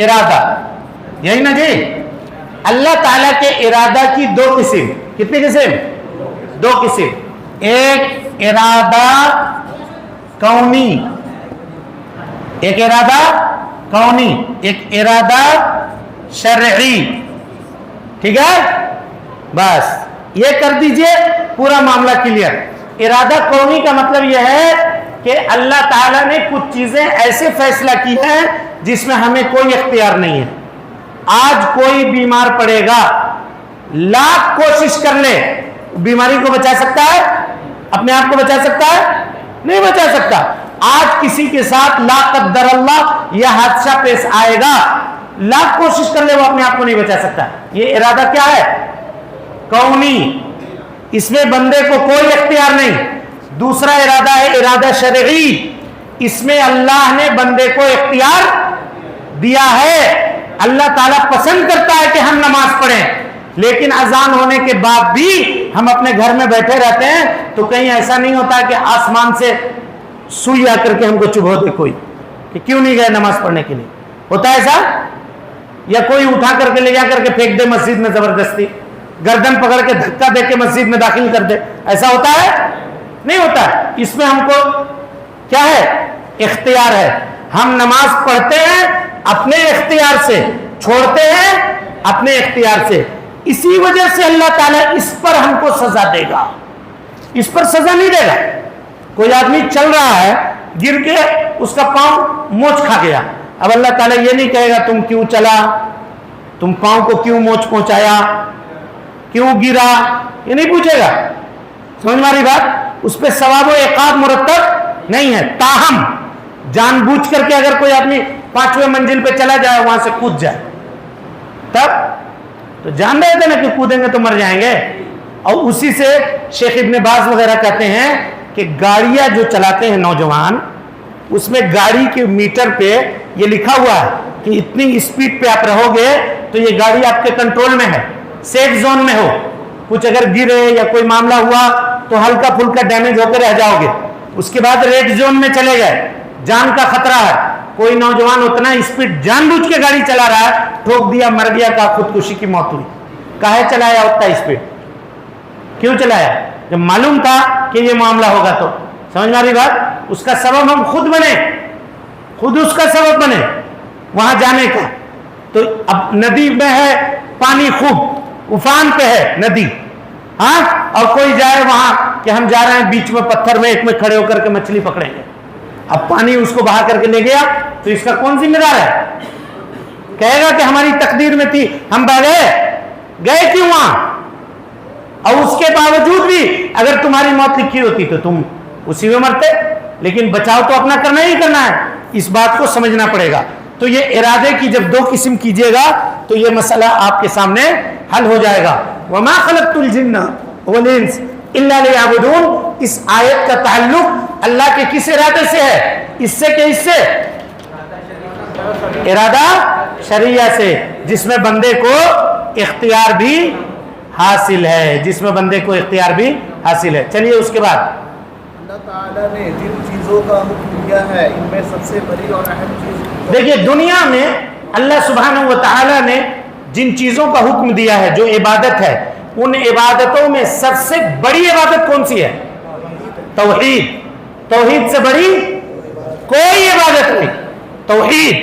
ارادہ. یہی نا جی. اللہ تعالیٰ کے ارادہ کی دو قسم. کتنی قسم؟ دو قسم. ایک ارادہ کونی، ایک ارادہ کونی، ایک ارادہ شرعی. ٹھیک ہے, بس یہ کر دیجئے, پورا معاملہ کلیئر. ارادہ کونی کا مطلب یہ ہے کہ اللہ تعالیٰ نے کچھ چیزیں ایسے فیصلہ کی ہیں جس میں ہمیں کوئی اختیار نہیں ہے. آج کوئی بیمار پڑے گا, لاکھ کوشش کر لے, بیماری کو بچا سکتا ہے؟ اپنے آپ کو بچا سکتا ہے؟ نہیں بچا سکتا. آج کسی کے ساتھ لا قدر اللہ یہ حادثہ پیش آئے گا, لاکھ کوشش کر لے وہ اپنے آپ کو نہیں بچا سکتا. یہ ارادہ کیا ہے؟ کونی. اس میں بندے کو کوئی اختیار نہیں. دوسرا ارادہ ہے ارادہ شرعی. اس میں اللہ نے بندے کو اختیار دیا ہے. اللہ تعالیٰ پسند کرتا ہے کہ ہم نماز پڑھیں, لیکن اذان ہونے کے بعد بھی ہم اپنے گھر میں بیٹھے رہتے ہیں تو کہیں ایسا نہیں ہوتا کہ آسمان سے سوئی آ کر کے ہم کو چبھو دے کوئی کہ کیوں نہیں گئے نماز پڑھنے کے لیے. ہوتا ہے ایسا؟ یا کوئی اٹھا کر کے لے جا کر کے پھینک دے مسجد میں زبردستی, گردن پکڑ کے دھکا دے کے مسجد میں داخل کر دے, ایسا ہوتا ہے؟ نہیں ہوتا. اس میں ہم کو کیا ہے؟ اختیار ہے. ہم نماز پڑھتے ہیں اپنے اختیار سے, چھوڑتے ہیں اپنے اختیار سے. اسی وجہ سے اللہ تعالیٰ اس پر ہم کو سزا دے گا. اس پر سزا نہیں دے گا. کوئی آدمی چل رہا ہے, گر کے اس کا پاؤں موچ کھا گیا, اب اللہ تعالیٰ یہ نہیں کہے گا تم کیوں چلا, تم پاؤں کو کیوں موچ پہنچایا, کیوں گرا, یہ نہیں پوچھے گا. سمجھ میں آ رہی بات؟ اس پہ ثواب و عقاب مرتب نہیں ہے. تاہم جان بوجھ کر کے اگر کوئی آدمی 5ویں منزل پہ چلا جائے, وہاں سے کود جائے, تب تو جان رہے تھے نا کہ کودیں گے تو مر جائیں گے. اور اسی سے شیخ ابن باز وغیرہ کہتے ہیں کہ گاڑیاں جو چلاتے ہیں نوجوان, اس میں گاڑی کے میٹر پہ یہ لکھا ہوا ہے کہ اتنی اسپیڈ پہ آپ رہو گے تو یہ گاڑی آپ کے کنٹرول میں ہے, سیف زون میں ہو. کچھ اگر گرے یا کوئی معاملہ ہوا تو ہلکا پھلکا ڈیمیج ہو کے رہ جاؤ گے. اس کے بعد ریڈ زون میں چلے گئے, جان کا خطرہ ہے. کوئی نوجوان اتنا اسپیڈ جان بوجھ کے گاڑی چلا رہا ہے, ٹھوک دیا, مر گیا, کا خودکشی کی موت ہوئی. کاہے چلایا اتنا اسپیڈ, کیوں چلایا؟ جب معلوم تھا کہ یہ معاملہ ہوگا. تو سمجھ میں آ رہی بات؟ اس کا سبب ہم خود بنے, خود اس کا سبب بنے وہاں جانے کا. تو اب ندی میں ہے پانی, خوب افان پہ ہے ندی, ہاں, اور کوئی جائے وہاں کہ ہم جا رہے ہیں بیچ میں پتھر میں, ایک میں کھڑے ہو کر کے مچھلی پکڑیں گے. اب پانی اس کو بہا کر کے لے گیا تو اس کا کون ذمہ دار ہے؟ کہے گا کہ ہماری تقدیر میں تھی, ہم بہ گئے کیوں وہاں؟ اور اس کے باوجود بھی اگر تمہاری موت لکھی ہوتی تو تم اسی میں مرتے. لیکن بچاؤ تو اپنا کرنا ہی کرنا ہے. اس بات کو سمجھنا پڑے گا. تو یہ ارادے کی جب 2 قسم کیجئے گا تو یہ مسئلہ آپ کے سامنے حل ہو جائے گا. وما خلقت الجن والانس الا لیعبدون. اس آیت کا تعلق اللہ کے کس ارادے سے ہے؟ اس سے کہ اس سے؟ ارادہ شرعیہ سے, جس میں بندے کو اختیار بھی حاصل ہے, جس میں بندے کو اختیار بھی حاصل ہے. چلیے اس کے بعد اللہ تعالیٰ نے جن چیزوں کا حکم دیا ہے ان میں سب سے بڑی اور اہم چیز, دیکھیے دنیا میں اللہ سبحانہ و تعالیٰ نے جن چیزوں کا حکم دیا ہے جو عبادت ہے, ان عبادتوں میں سب سے بڑی عبادت کون سی ہے؟ توحید. توحید سے بڑی کوئی عبادت نہیں, توحید.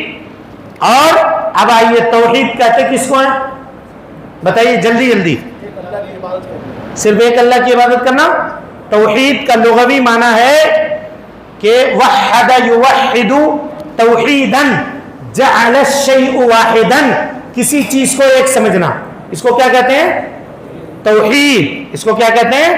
اور اب آئیے توحید کہتے کس کو ہے؟ بتائیے جلدی جلدی. صرف ایک اللہ کی عبادت کرنا. توحید کا لغوی معنی ہے کہ وحد یوحد توحیدا جعل الشیء واحدا, کسی چیز کو ایک سمجھنا. اس کو کیا کہتے ہیں؟ توحید. اس کو کیا کہتے ہیں؟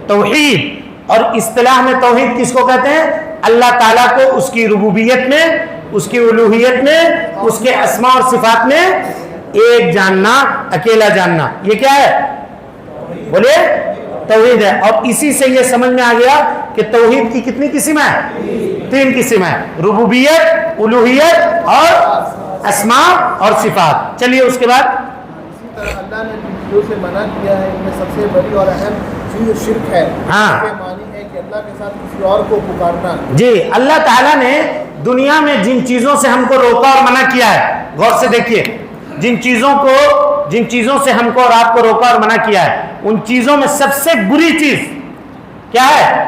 توحید. اور اصطلاح میں توحید کس کو کہتے ہیں؟ اللہ تعالیٰ کو اس کی ربوبیت میں, اس کی الوہیت میں, اس کے اسماء اور صفات میں ایک جاننا, اکیلا جاننا. یہ کیا ہے؟ بولے توحید ہے. اور اسی سے یہ سمجھ میں آ گیا کہ توحید کی کتنی قسم ہے؟ 3 قسم ہے, ربوبیت, الوہیت اور اسماء اور صفات. چلیے اس کے بعد اسی طرح اللہ نے جن چیزوں سے منع کیا ہے ان میں سب سے بڑی اور اہم چیز شرک ہے. ہاں, اس کے معنی ہے کہ اللہ کے ساتھ کسی اور کو پکارنا. جی, اللہ تعالیٰ نے دنیا میں جن چیزوں سے ہم کو روکا اور منع کیا ہے, غور سے دیکھیے, جن چیزوں سے ہم کو اور آپ کو روکا اور منع کیا ہے, ان چیزوں میں سب سے بری چیز کیا ہے؟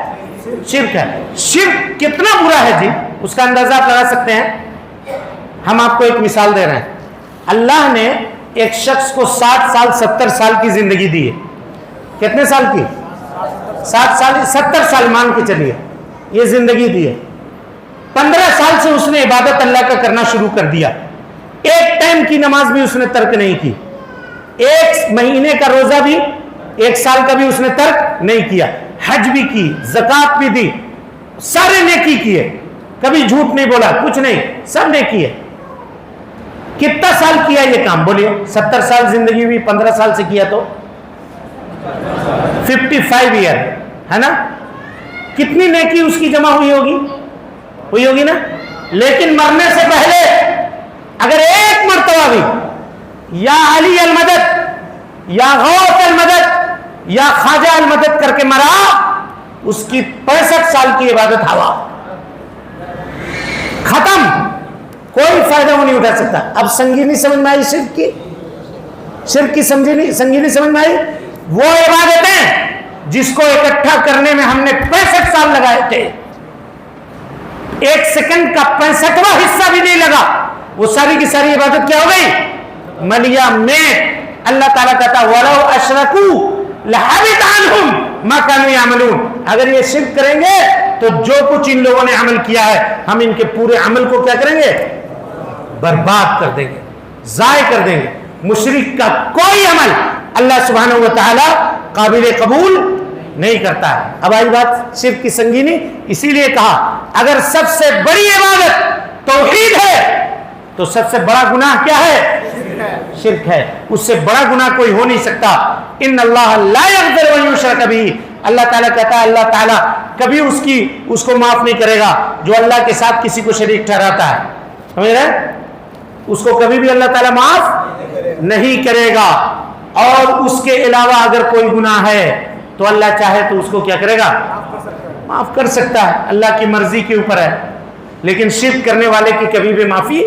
شرک ہے. شرک کتنا برا ہے جی, اس کا اندازہ آپ لگا سکتے ہیں. ہم آپ کو ایک مثال دے رہے ہیں. اللہ نے ایک شخص کو 60 سال 70 سال کی زندگی دی ہے. کتنے سال کی؟ 60 سال 70 سال مان کے چلیے یہ زندگی دی ہے. 15 سال سے اس نے عبادت اللہ کا کرنا شروع کر دیا. ایک ٹائم کی نماز بھی اس نے ترک نہیں کی, ایک مہینے کا روزہ بھی, ایک سال کا بھی اس نے ترک نہیں کیا, حج بھی کی, زکات بھی دی, سارے نیکی کیے, کبھی جھوٹ نہیں بولا, کچھ نہیں, سب نے کیے. کتنا سال کیا یہ کام بولیے؟ 70 سال زندگی بھی 15 سال سے کیا تو 55 ایئر ہے نا. کتنی نیکی اس کی جمع ہوئی ہوگی نا. لیکن مرنے سے پہلے اگر ایک مرتبہ بھی یا علی المدد یا غوث المدد یا خواجہ المدد کر کے مرا, اس کی 65 سال کی عبادت ہوا, ختم, کوئی فائدہ وہ نہیں اٹھا سکتا. اب سنگینی سمجھ میں آئی شرک کی سنگینی سمجھ میں آئی. وہ عبادتیں جس کو اکٹھا کرنے میں ہم نے 65 سال لگائے تھے, ایک سیکنڈ کا 65واں حصہ بھی نہیں لگا, وہ ساری کی ساری عبادت کیا ہو گئی؟ ملیا میں. اللہ تعالیٰ کہتا وَلَوْ أَشْرَكُوا لَحَبِطَ عَنْهُمْ مَا كَانُوا يَعْمَلُونَ. اگر یہ شرک کریں گے تو جو کچھ ان لوگوں نے عمل کیا ہے ہم ان کے پورے عمل کو کیا کریں گے؟ برباد کر دیں گے, ضائع کر دیں گے. مشرک کا کوئی عمل اللہ سبحانہ و تعالی قابل قبول نہیں کرتا ہے. اب آئی بات شرک کی سنگینی. اسی لیے کہا اگر سب سے بڑی عبادت توحید ہے تو سب سے بڑا گناہ کیا ہے؟ شرک ہے. اس سے بڑا گناہ کوئی ہو نہیں سکتا. ان اللہ لا یغفر ان یشرک بہ. اللہ تعالیٰ کہتا ہے اللہ تعالیٰ کبھی اس کو معاف نہیں کرے گا جو اللہ کے ساتھ کسی کو شریک ٹھہراتا ہے. سمجھ رہے؟ اس کو کبھی بھی اللہ تعالیٰ معاف نہیں کرے گا. اور اس کے علاوہ اگر کوئی گناہ ہے تو اللہ چاہے تو اس کو کیا کرے گا؟ معاف کر سکتا ہے. اللہ کی مرضی کے اوپر ہے. لیکن شرک کرنے والے کی کبھی بھی معافی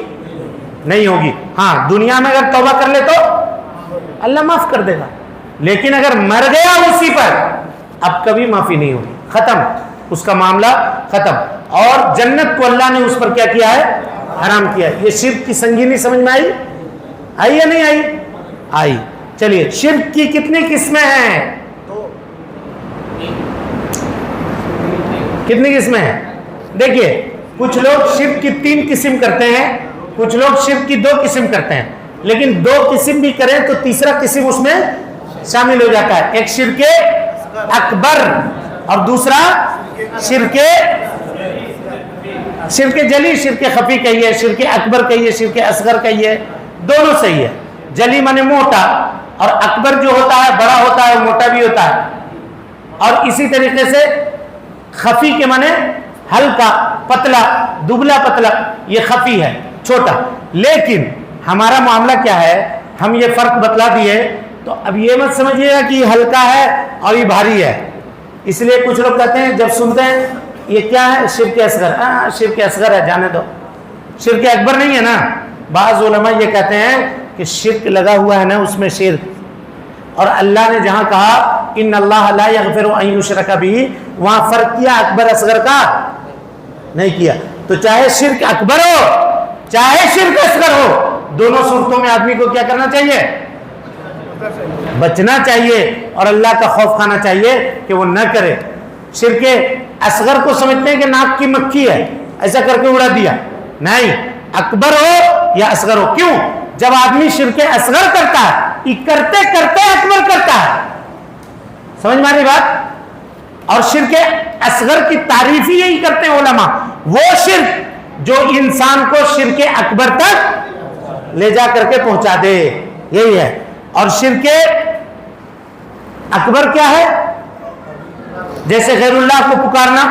نہیں ہوگی. ہاں دنیا میں اگر توبہ کر لے تو اللہ معاف کر دے گا, لیکن اگر مر گیا اسی پر اب کبھی معافی نہیں ہوگی. ختم, اس کا معاملہ ختم. اور جنت کو اللہ نے اس پر کیا کیا ہے؟ حرام کیا. یہ شرک کی سنگینی سمجھ میں آئی یا نہیں آئی؟ چلیے, شرک کی کتنی قسمیں ہیں؟ کتنی قسمیں ہیں؟ دیکھیے کچھ لوگ شرک کی 3 قسم کرتے ہیں, کچھ لوگ شرک کی 2 قسم کرتے ہیں. لیکن 2 قسم بھی کریں تو تیسرا قسم اس میں شامل ہو جاتا ہے. ایک شرک اکبر اور دوسرا شرک جلی. شرک خفی کہیے, شرک اکبر کہیے, شرک اصغر کہیے, دونوں صحیح ہے. جلی مانے موٹا, اور اکبر جو ہوتا ہے بڑا ہوتا ہے, موٹا بھی ہوتا ہے. اور اسی طریقے سے خفی کے مانے ہلکا, پتلا, دبلا پتلا, یہ خفی ہے, چھوٹا. لیکن ہمارا معاملہ کیا ہے, ہم یہ فرق بتلا دیے تو اب یہ مت سمجھیے گا کہ یہ ہلکا ہے اور یہ بھاری ہے. اس لیے کچھ لوگ کہتے ہیں جب سنتے ہیں یہ کیا ہے, شرک اصغر. شرک اصغر ہے, جانے دو, شرک اکبر نہیں ہے نا. بعض علماء یہ کہتے ہیں کہ شرک لگا ہوا ہے نا اس میں شرک, اور اللہ نے جہاں کہا ان اللہ لا یغفر ان یشرک بہ, وہاں فرق کیا اکبر اصغر کا نہیں کیا. تو چاہے شرک اکبر ہو چاہے شرک اصغر ہو, دونوں صورتوں میں آدمی کو کیا کرنا چاہیے؟ بچنا چاہیے اور اللہ کا خوف کھانا چاہیے کہ وہ نہ کرے. شرک اصغر کو سمجھتے ہیں کہ ناک کی مکھی ہے, ایسا کر کے اڑا دیا. نہیں, اکبر ہو یا اصغر ہو. کیوں؟ جب آدمی شرک اصغر کرتا ہے یہ کرتے کرتے اکبر کرتا ہے. سمجھ میں آ رہی بات؟ اور شرک اصغر کی تعریف ہی یہی کرتے ہیں علماء, وہ شرک جو انسان کو شرک اکبر تک لے جا کر کے پہنچا دے, یہی ہے. اور شرک اکبر کیا ہے؟ جیسے غیر اللہ کو پکارنا,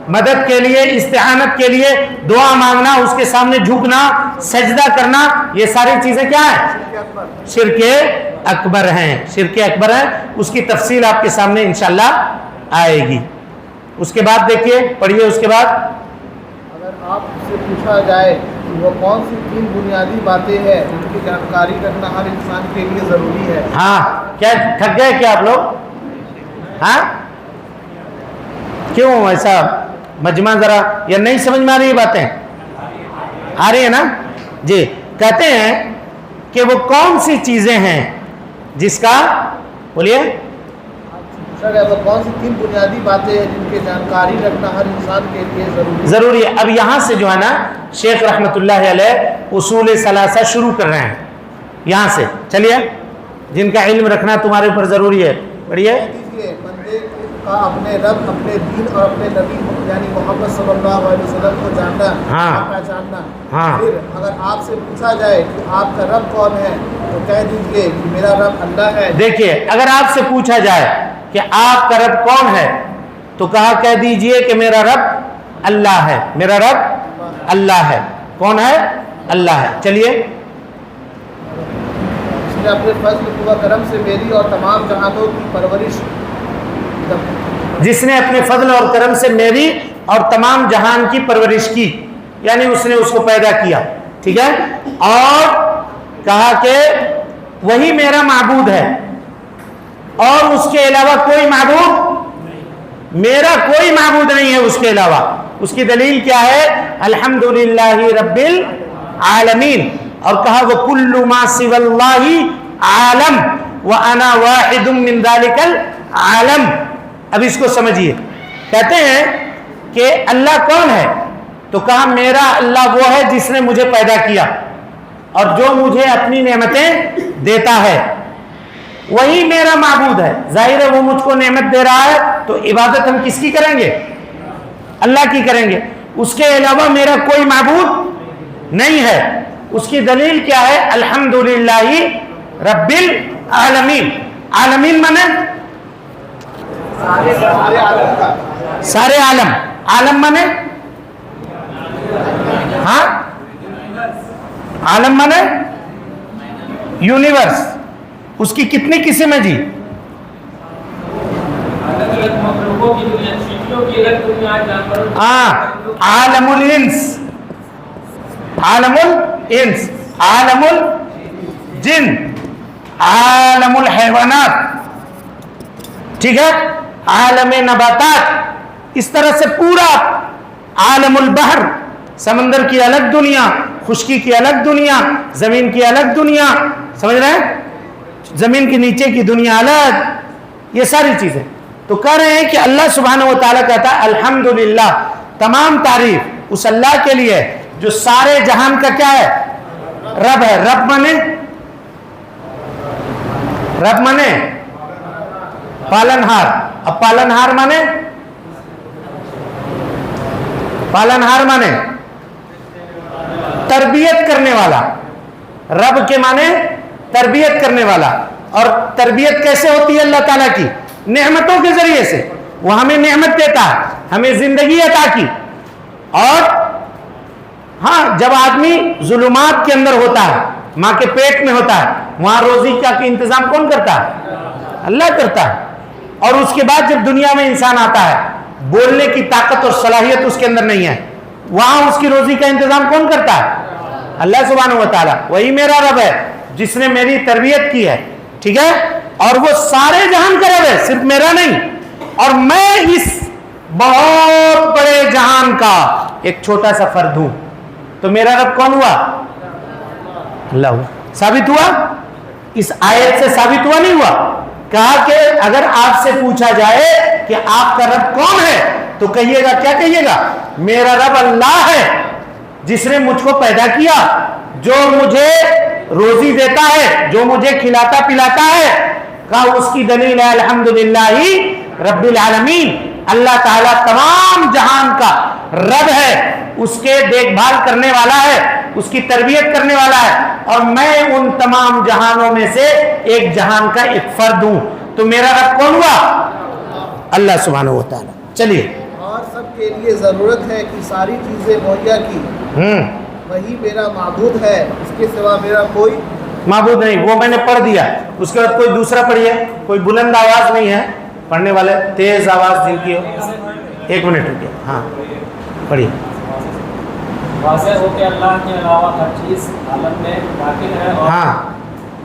مدد کے لیے, استعانت کے لیے, دعا مانگنا, اس کے سامنے جھکنا, سجدہ کرنا, یہ ساری چیزیں کیا ہیں؟ شرک اکبر ہیں. شرک اکبر ہے, اس کی تفصیل آپ کے سامنے انشاءاللہ آئے گی. اس کے بعد دیکھیے, پڑھیے. اس کے بعد اگر آپ سے پوچھا جائے وہ کون سی 3 بنیادی باتیں ہیں ان کی جانکاری کرنا ہر انسان کے لیے ضروری ہے. ہاں, کیا تھک گئے کیا آپ لوگ؟ ہاں, کیوں ایسا مجمع ذرا, یا نہیں سمجھ میں آ رہی ہے باتیں؟ آ رہی ہے نا جی. کہتے ہیں کہ وہ کون سی چیزیں ہیں جس کا بولیے پوچھا گیا وہ کون سی 3 بنیادی باتیں ہیں جن کی جانکاری رکھنا ہر انسان کے لیے ضروری ہے. اب یہاں سے جو ہے نا شیخ رحمۃ اللہ علیہ اصول ثلاثہ شروع کر رہے ہیں یہاں سے. چلیے جن کا علم رکھنا تمہارے اوپر ضروری ہے پڑھیے. بندے کا اپنے رب اپنے دین اور اپنے نبی یعنی محمد صلی اللہ علیہ وسلم کو جاننا پہچاننا. پھر اگر آپ سے پوچھا جائے کہ آپ کا رب کون ہے تو کہہ دیجئے کہ میرا رب اللہ ہے. دیکھیے اگر آپ سے پوچھا جائے کہ آپ کا رب کون ہے تو کہہ دیجئے کہ میرا رب اللہ ہے. میرا رب اللہ ہے. کون ہے؟ اللہ ہے. چلیے اس نے اپنے فضل و کرم سے میری اور تمام جہانوں کی پرورش جس نے اپنے فضل اور کرم سے میری اور تمام جہان کی پرورش کی یعنی اس نے اس کو پیدا کیا. ٹھیک ہے. اور کہا کہ وہی میرا معبود ہے اور اس کے علاوہ کوئی معبود میرا کوئی معبود نہیں ہے اس کے علاوہ. اس کی دلیل کیا ہے؟ الحمدللہ رب العالمین. اور کہا وَكُلُّ مَا سِوَى اللَّهِ عالم وَأَنَا وَاحِدٌ مِّن ذَلِكَ الْعَالَمِ. اب اس کو سمجھیے. کہتے ہیں کہ اللہ کون ہے تو کہا میرا اللہ وہ ہے جس نے مجھے پیدا کیا اور جو مجھے اپنی نعمتیں دیتا ہے وہی میرا معبود ہے. ظاہر ہے وہ مجھ کو نعمت دے رہا ہے تو عبادت ہم کس کی کریں گے؟ اللہ کی کریں گے. اس کے علاوہ میرا کوئی معبود نہیں ہے. اس کی دلیل کیا ہے؟ الحمدللہ رب العالمین. عالمین مانے سارے عالم. عالم مانے ہاں عالم مانے یونیورس. اس کی کتنی قسم ہے جی؟ عالم الانس عالم الانس عالم الجن عالم الحیوانات. ٹھیک ہے. عالم نباتات. اس طرح سے پورا عالم البحر سمندر کی الگ دنیا, خشکی کی الگ دنیا, زمین کی الگ دنیا. سمجھ رہے ہیں؟ زمین کے نیچے کی دنیا الگ. یہ ساری چیزیں تو کہہ رہے ہیں کہ اللہ سبحانہ و تعالیٰ کہتا ہے الحمدللہ تمام تعریف اس اللہ کے لیے جو سارے جہان کا کیا ہے؟ رب ہے. رب مانے پالنہار. اب پالنہار مانے تربیت کرنے والا. رب کے معنی تربیت کرنے والا. اور تربیت کیسے ہوتی ہے اللہ تعالیٰ کی؟ نعمتوں کے ذریعے سے. وہ ہمیں نعمت دیتا ہے, ہمیں زندگی عطا کی. اور ہاں جب آدمی ظلمات کے اندر ہوتا ہے, ماں کے پیٹ میں ہوتا ہے, وہاں روزی کا انتظام کون کرتا ہے؟ اللہ کرتا ہے. اور اس کے بعد جب دنیا میں انسان آتا ہے بولنے کی طاقت اور صلاحیت اس کے اندر نہیں ہے, وہاں اس کی روزی کا انتظام کون کرتا ہے؟ اللہ سبحانہ و تعالیٰ. وہی میرا رب ہے جس نے میری تربیت کی ہے. ٹھیک ہے. اور وہ سارے جہان کا رب ہے, صرف میرا نہیں. اور میں اس بہت بڑے جہان کا ایک چھوٹا سا فرد ہوں. تو میرا رب کون ہوا؟ اللہ ہوا. ثابت ہوا؟ اس آیت سے ثابت ہوا نہیں ہوا؟ کہا کہ اگر آپ سے پوچھا جائے کہ آپ کا رب کون ہے تو کہیے گا, کیا کہیے گا؟ میرا رب اللہ ہے جس نے مجھ کو پیدا کیا, جو مجھے روزی دیتا ہے, جو مجھے کھلاتا پلاتا ہے. کہا اس کی دلیل ہے الحمدللہ رب العالمین. اللہ تعالیٰ تمام جہان کا رب ہے, اس کے دیکھ بھال کرنے والا ہے, اس کی تربیت کرنے والا ہے. اور میں ان تمام جہانوں میں سے ایک جہان کا ایک فرد ہوں. تو میرا رب کون ہوا؟ اللہ سبحانہ و تعالیٰ. چلیے. اور سب کے لیے ضرورت ہے کہ ساری چیزیں مہیا کی. وہی میرا معبود ہے, اس کے سوا میرا کوئی معبود نہیں. وہ میں نے پڑھ دیا. اس کے بعد کوئی دوسرا پڑھیے. کوئی بلند آواز نہیں ہے پڑھنے والے, تیز آواز جن کی ہو. 1 منٹ رکیے. ہاں پڑھیے. واضح ہو کہ اللہ کے علاوہ ہر چیز عالم میں داخل ہے اور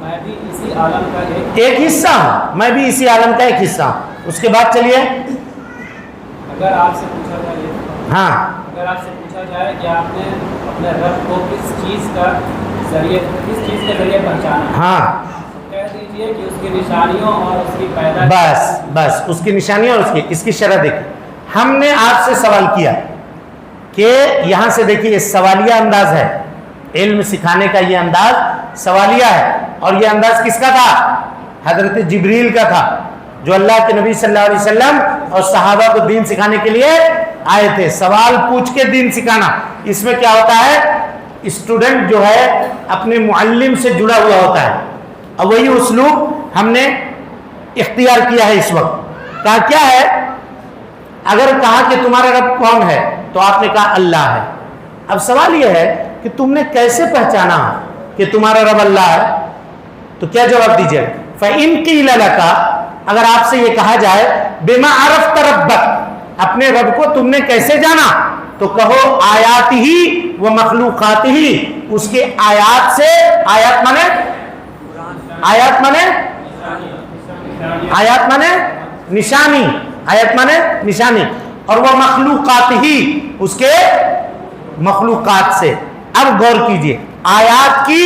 میں بھی اسی عالم کا ایک حصہ ہوں. میں بھی اسی عالم کا ایک حصہ ہوں. اس کے بعد چلیے. اگر آپ سے پوچھا جائے اگر آپ سے پوچھا جائے کہ آپ نے اپنے رب کو کس چیز کا ذریعے کس چیز کے ذریعے پہچانا؟ ہاں کہہ دیجئے کہ اس کی نشانیوں اور اس کی پیدا بس اس کی نشانیوں اور اس کی شرح دیکھیں. ہم نے آپ سے سوال کیا کہ یہاں سے دیکھیے یہ سوالیہ انداز ہے، علم سکھانے کا یہ انداز سوالیہ ہے، اور یہ انداز کس کا تھا؟ حضرت جبریل کا تھا، جو اللہ کے نبی صلی اللہ علیہ وسلم اور صحابہ کو دین سکھانے کے لیے آئے تھے. سوال پوچھ کے دین سکھانا، اس میں کیا ہوتا ہے؟ اسٹوڈنٹ جو ہے اپنے معلم سے جڑا ہوا ہوتا ہے، اور وہی اسلوب ہم نے اختیار کیا ہے اس وقت. کہا کیا ہے؟ اگر کہا کہ تمہارا رب کون ہے تو آپ نے کہا اللہ ہے. اب سوال یہ ہے کہ تم نے کیسے پہچانا کہ تمہارا رب اللہ ہے؟ تو کیا جواب دیجیے؟ فَإِن قِيلَ لَكَ، اگر آپ سے یہ کہا جائے بِمَا عَرَفْتَ رَبَّكَ، اپنے رب کو تم نے کیسے جانا؟ تو کہو آیاتہ و مخلوقاتہ، اس کے آیات سے. آیات مانے نشانی، آیت مانے نشانی، اور وہ مخلوقات ہی، اس کے مخلوقات سے. اب غور کیجئے، آیات کی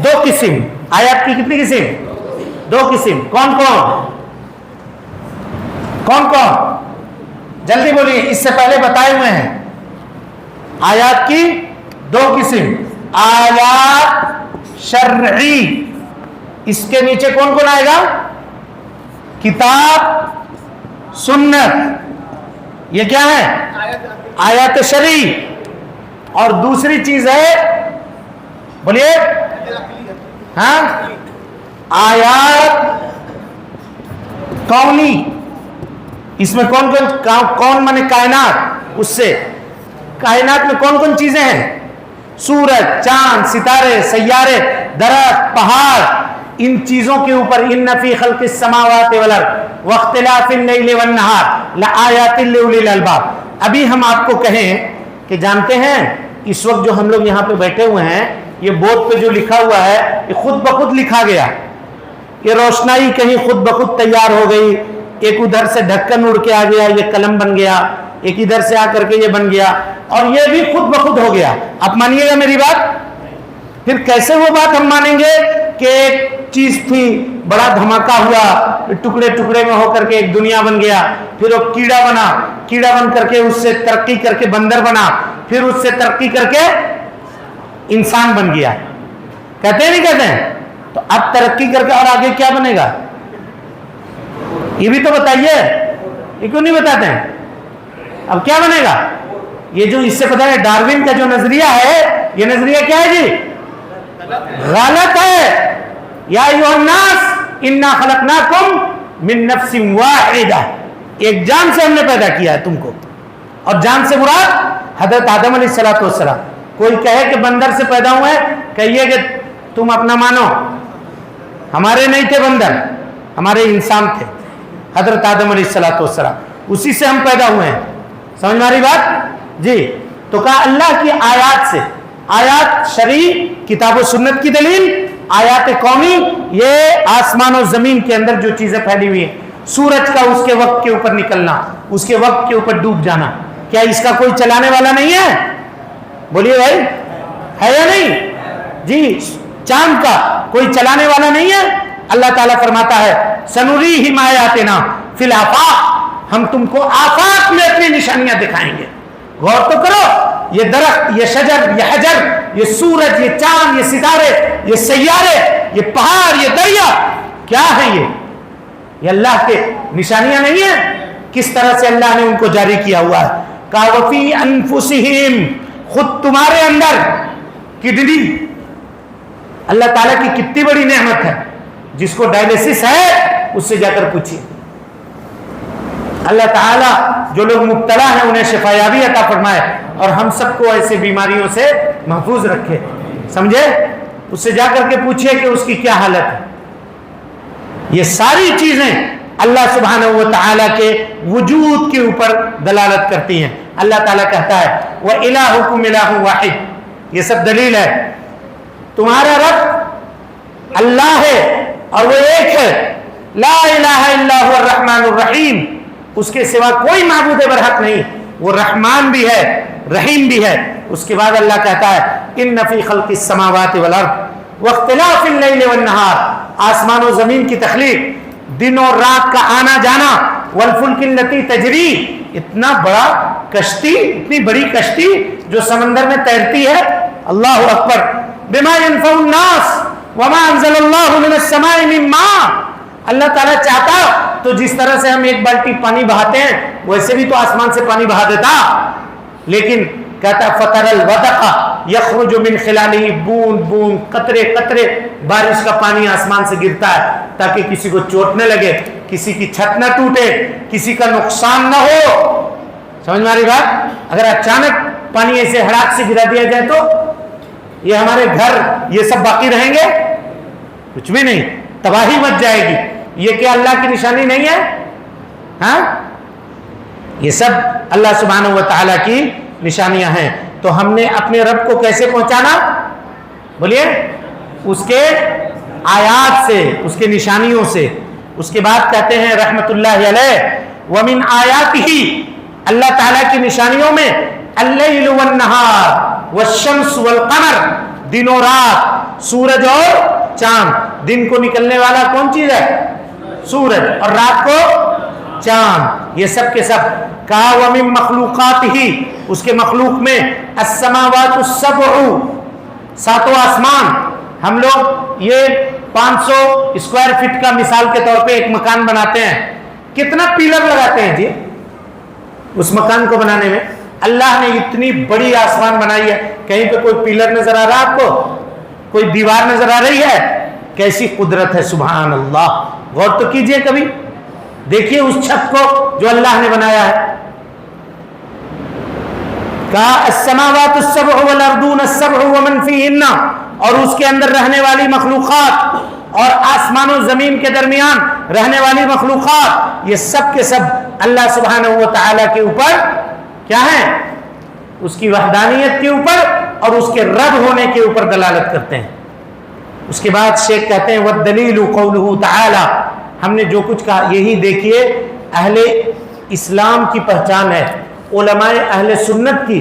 دو قسم. آیات کی کتنی قسم؟ دو قسم. کون کون؟ جلدی بولیے، اس سے پہلے بتائے ہوئے ہیں. آیات کی دو قسم. آیات شرعی، اس کے نیچے کون کون آئے گا؟ کتاب سنت، یہ کیا ہے؟ آیات شرعی. اور دوسری چیز ہے، بولیے، ہاں، آیات کونی. اس میں کون مانے کائنات، اس سے کائنات میں کون کون چیزیں ہیں؟ سورج، چاند، ستارے، سیارے، درخت، پہاڑ. ان چیزوں کے اوپر ان فی خلق السماوات والارض واختلاف اللیل والنہار لآیات لأولی الالباب. ابھی ہم آپ کو کہیں کہ جانتے ہیں اس وقت جو ہم لوگ یہاں پہ بیٹھے ہوئے ہیں، یہ بورڈ پہ جو لکھا ہوا ہے یہ خود بخود لکھا گیا. یہ روشنائی کہیں خود بخود تیار ہو گئی، ایک ادھر سے ڈھکن اڑ کے آ گیا، یہ قلم بن گیا، ایک ادھر سے آ کر کے یہ بن گیا، اور یہ بھی خود بخود ہو گیا. آپ مانیے گا میری بات؟ پھر کیسے وہ بات ہم مانیں گے کہ ایک چیز تھی، بڑا دھماکہ ہوا، ٹکڑے ٹکڑے میں ہو کر کے ایک دنیا بن گیا، پھر وہ کیڑا بنا، کیڑا بن کر کے اس سے ترقی کر کے بندر بنا، پھر اس سے ترقی کر کے انسان بن گیا. کہتے ہیں نہیں کہتے ہیں؟ تو اب ترقی کر کے اور آگے کیا بنے گا یہ بھی تو بتائیے. یہ کیوں نہیں بتاتے ہیں؟ اب کیا بنے گا؟ یہ جو اس سے پتہ ہے ڈارون کا جو نظریہ ہے، یہ نظریہ کیا ہے جی؟ غلط ہے. یا ایھا الناس انا خلقناکم من نفس واحدہ، ایک جان سے ہم نے پیدا کیا ہے تم کو، اور جان سے مراد حضرت آدم علیہ السلام. کوئی کہے کہ بندر سے پیدا ہوئے، کہیے کہ تم اپنا مانو، ہمارے نہیں تھے بندر، ہمارے انسان تھے، حضرت آدم علیہ السلام، اسی سے ہم پیدا ہوئے ہیں. سمجھ میں آ رہی بات جی؟ تو کہا اللہ کی آیات سے، آیات شرعی کتاب و سنت کی دلیل، آیات قومی یہ آسمان و زمین کے اندر جو چیزیں پھیلی ہوئی ہیں، سورج کا اس کے وقت کے اوپر نکلنا، اس کے وقت کے اوپر ڈوب جانا، کیا اس کا کوئی چلانے والا نہیں ہے؟ بولیے بھائی، ہے یا نہیں جی؟ چاند کا کوئی چلانے والا نہیں ہے؟ اللہ تعالیٰ فرماتا ہے سنریہم آیاتنا فی الآفاق، ہم تم کو آفاق میں اپنی نشانیاں دکھائیں گے. غور تو کرو، یہ درخت، یہ شجر، یہ حجر، یہ سورج، یہ چاند، یہ ستارے، یہ سیارے، یہ پہاڑ، یہ دریا، کیا ہے یہ اللہ کے نشانیاں نہیں ہیں؟ کس طرح سے اللہ نے ان کو جاری کیا ہوا ہے. کہا وفی انفسہم، خود تمہارے اندر کڈنی. اللہ تعالیٰ کی کتنی بڑی نعمت ہے. جس کو ڈائلیسس ہے اس سے جا کر پوچھیے. اللہ تعالیٰ جو لوگ مبتلا ہیں انہیں شفایابی عطا فرمائے، اور ہم سب کو ایسے بیماریوں سے محفوظ رکھے. سمجھے؟ اس سے جا کر کے پوچھئے کہ اس کی کیا حالت ہے. یہ ساری چیزیں اللہ سبحانہ و تعالیٰ کے وجود کے اوپر دلالت کرتی ہیں. اللہ تعالیٰ کہتا ہے وَإِلَٰهُكُمْ إِلَٰهٌ وَاحِدٌ، یہ سب دلیل ہے. تمہارا رب اللہ ہے اور وہ ایک ہے، لا الہ الا هو الرحمن الرحیم، اس کے سوا کوئی معبود برحق نہیں. وہ رحمان بھی ہے، رحیم بھی ہے. اس کے بعد اللہ کہتا ہے ان فی خلق السماوات والارض واختلاف اللیل والنہار، آسمان و زمین کی تخلیق، دن اور رات کا آنا جانا، والفلک التی تجری، اتنا بڑا کشتی، اتنی بڑی کشتی جو سمندر میں تیرتی ہے، اللہ اکبر، بما ينفع الناس وما انزل اللہ من السماء من ماء، اللہ تعالیٰ چاہتا تو جس طرح سے ہم ایک بالٹی پانی بہاتے ہیں ویسے بھی تو آسمان سے پانی بہا دیتا، لیکن کہتا فطر الودق یخرج من خلالہ، بوند بوند قطرے قطرے بارش کا پانی آسمان سے گرتا ہے تاکہ کسی کو چوٹ نہ لگے، کسی کی چھت نہ ٹوٹے، کسی کا نقصان نہ ہو. سمجھ میں آ رہی بات؟ اگر اچانک پانی ایسے ہڑاک سے گرا دیا جائے تو یہ ہمارے گھر یہ سب باقی رہیں گے؟ کچھ بھی نہیں، تباہی مچ جائے گی. یہ کیا اللہ کی نشانی نہیں ہے؟ ہاں، یہ سب اللہ سبحانہ و تعالیٰ کی نشانیاں ہیں. تو ہم نے اپنے رب کو کیسے پہنچانا؟ بولیے، اس کے آیات سے، اس کے نشانیوں سے. اس کے بعد کہتے ہیں رحمت اللہ علیہ ومن آیاتہ، اللہ تعالیٰ کی نشانیوں میں اللیل والنہار والشمس والقمر، دن و رات، سورج اور چاند. دن کو نکلنے والا کون چیز ہے؟ سورج، اور رات کو چاند. یہ سب کے سب کہا ومن مخلوقاتہ، اس کے مخلوق میں السماوات السبع، ساتوں آسمان. ہم لوگ یہ 500 اسکوائر فٹ کا مثال کے طور پہ ایک مکان بناتے ہیں، کتنا پیلر لگاتے ہیں جی اس مکان کو بنانے میں. اللہ نے اتنی بڑی آسمان بنائی ہے، کہیں پہ کوئی پیلر نظر آ رہا آپ کو؟ کوئی دیوار نظر آ رہی ہے؟ کیسی قدرت ہے، سبحان اللہ. غور تو کیجئے کبھی، دیکھیے اس چھت کو جو اللہ نے بنایا ہے. کہا السماوات السبع والارضون السبع ومن فیہن، اور اس کے اندر رہنے والی مخلوقات اور آسمان و زمین کے درمیان رہنے والی مخلوقات، یہ سب کے سب اللہ سبحانہ و تعالیٰ کے اوپر کیا ہیں؟ اس کی وحدانیت کے اوپر اور اس کے رب ہونے کے اوپر دلالت کرتے ہیں. اس کے بعد شیخ کہتے ہیں والدلیل قولہ تعالی، ہم نے جو کچھ کہا یہی دیکھیے اہل اسلام کی پہچان ہے، علماء اہل سنت کی،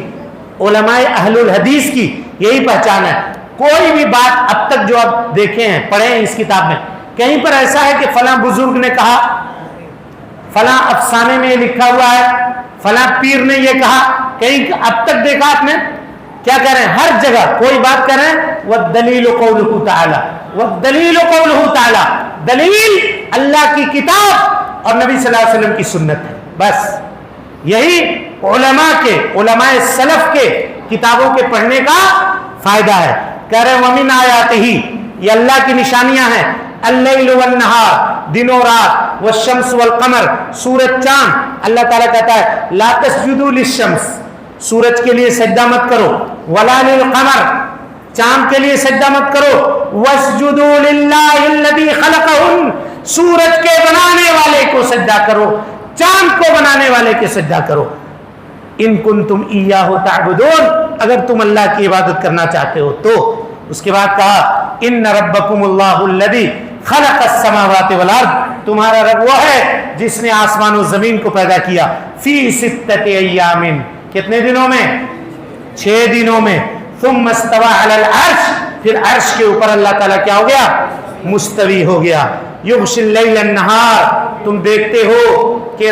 علماء اہل الحدیث کی یہی پہچان ہے. کوئی بھی بات اب تک جو آپ دیکھے ہیں، پڑھیں اس کتاب میں، کہیں پر ایسا ہے کہ فلاں بزرگ نے کہا، فلاں افسانے میں یہ لکھا ہوا ہے، فلاں پیر نے یہ کہا، کہیں اب تک دیکھا آپ نے؟ کیا کہہ رہے ہیں؟ ہر جگہ کوئی بات کر رہے ہیں والدلیل قولہ تعالی، والدلیل قولہ تعالی. دلیل اللہ کی کتاب اور نبی صلی اللہ علیہ وسلم کی سنت ہے. بس یہی علماء کے، علماء سلف کے کتابوں کے پڑھنے کا فائدہ ہے. کہہ رہے ہیں ومن آیاتہ، یہ اللہ کی نشانیاں ہیں، اللیل والنہار، دن و رات، والشمس والقمر، سورج چاند. اللہ تعالیٰ کہتا ہے لا تسجدوا للشمس، سورج کے لیے سجدہ مت کرو، ولا للقمر، چاند کے لیے سجدہ مت کرو، واسجدوا للہ الذی خلقہن، سورج کے بنانے والے کو سجدہ کرو، چاند کو بنانے والے کے سجدہ کرو. ان کنتم ایاہ تعبدون، اگر تم اللہ کی عبادت کرنا چاہتے ہو تو. اس کے بعد کہا ان ربکم اللہ الذی خلق السماوات والارض، تمہارا رب وہ ہے جس نے آسمان و زمین کو پیدا کیا، فی ستۃ ایام، کتنے دنوں میں؟ 6 دنوں میں. ثم استوى علی العرش، پھر عرش کے اوپر اللہ تعالیٰ کیا ہو گیا؟ مستوی ہو گیا. یغشی اللیل النہار، تم دیکھتے ہو کہ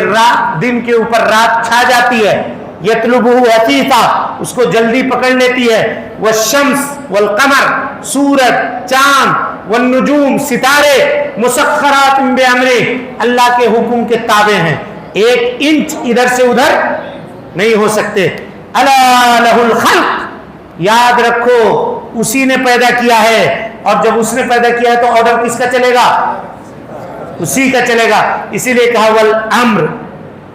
دن کے اوپر رات چھا جاتی ہے، یطلبہ حثیثا، اس کو جلدی پکڑ لیتی ہے. والشمس والقمر، سورج چاند، والنجوم، ستارے، مسخرات بامرہ، اللہ کے حکم کے تابع ہیں، 1 انچ ادھر سے ادھر نہیں ہو سکتے. الا لہ الخلق، یاد رکھو اسی نے پیدا کیا ہے، اور جب اس نے پیدا کیا ہے تو آرڈر کس کا چلے گا؟ اسی کا چلے گا. اسی لیے کہا والامر،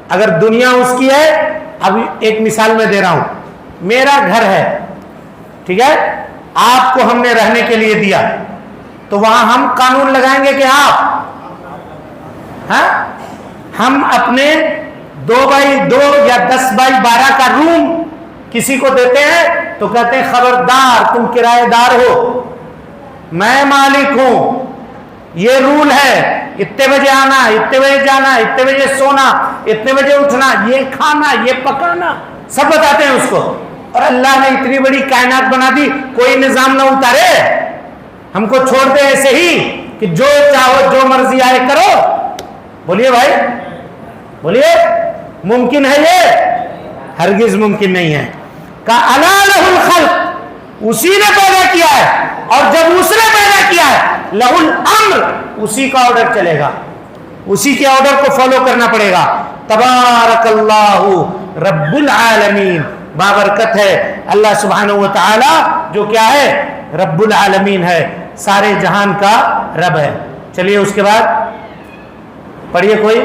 اگر دنیا اس کی ہے. اب ایک مثال میں دے رہا ہوں، میرا گھر ہے، ٹھیک ہے، آپ کو ہم نے رہنے کے لیے دیا، تو وہاں ہم قانون لگائیں گے کہ ہاں ہم اپنے 2x2 یا 10x12 کا روم کسی کو دیتے ہیں تو کہتے ہیں خبردار تم کرایہ دار ہو، میں مالک ہوں، یہ رول ہے، اتنے بجے آنا، اتنے بجے جانا، اتنے بجے سونا، اتنے بجے اٹھنا، یہ کھانا، یہ پکانا، سب بتاتے ہیں اس کو. اور اللہ نے اتنی بڑی کائنات بنا دی, کوئی نظام نہ اتارے, ہم کو چھوڑ دے ایسے ہی کہ جو چاہو جو مرضی آئے کرو. بولیے بھائی, بولیے, ممکن ہے یہ؟ ہرگز ممکن نہیں ہے. کہا الا لہ الخلق, اسی نے پیدا کیا ہے, اور جب اس نے پیدا کیا ہے لہ الامر, اسی کا آرڈر چلے گا, اسی کے آرڈر کو فالو کرنا پڑے گا. تبارک اللہ رب العالمین, بابرکت ہے اللہ سبحانہ و تعالی جو کیا ہے, رب العالمین ہے, سارے جہان کا رب ہے. چلیے اس کے بعد پڑھیے کوئی.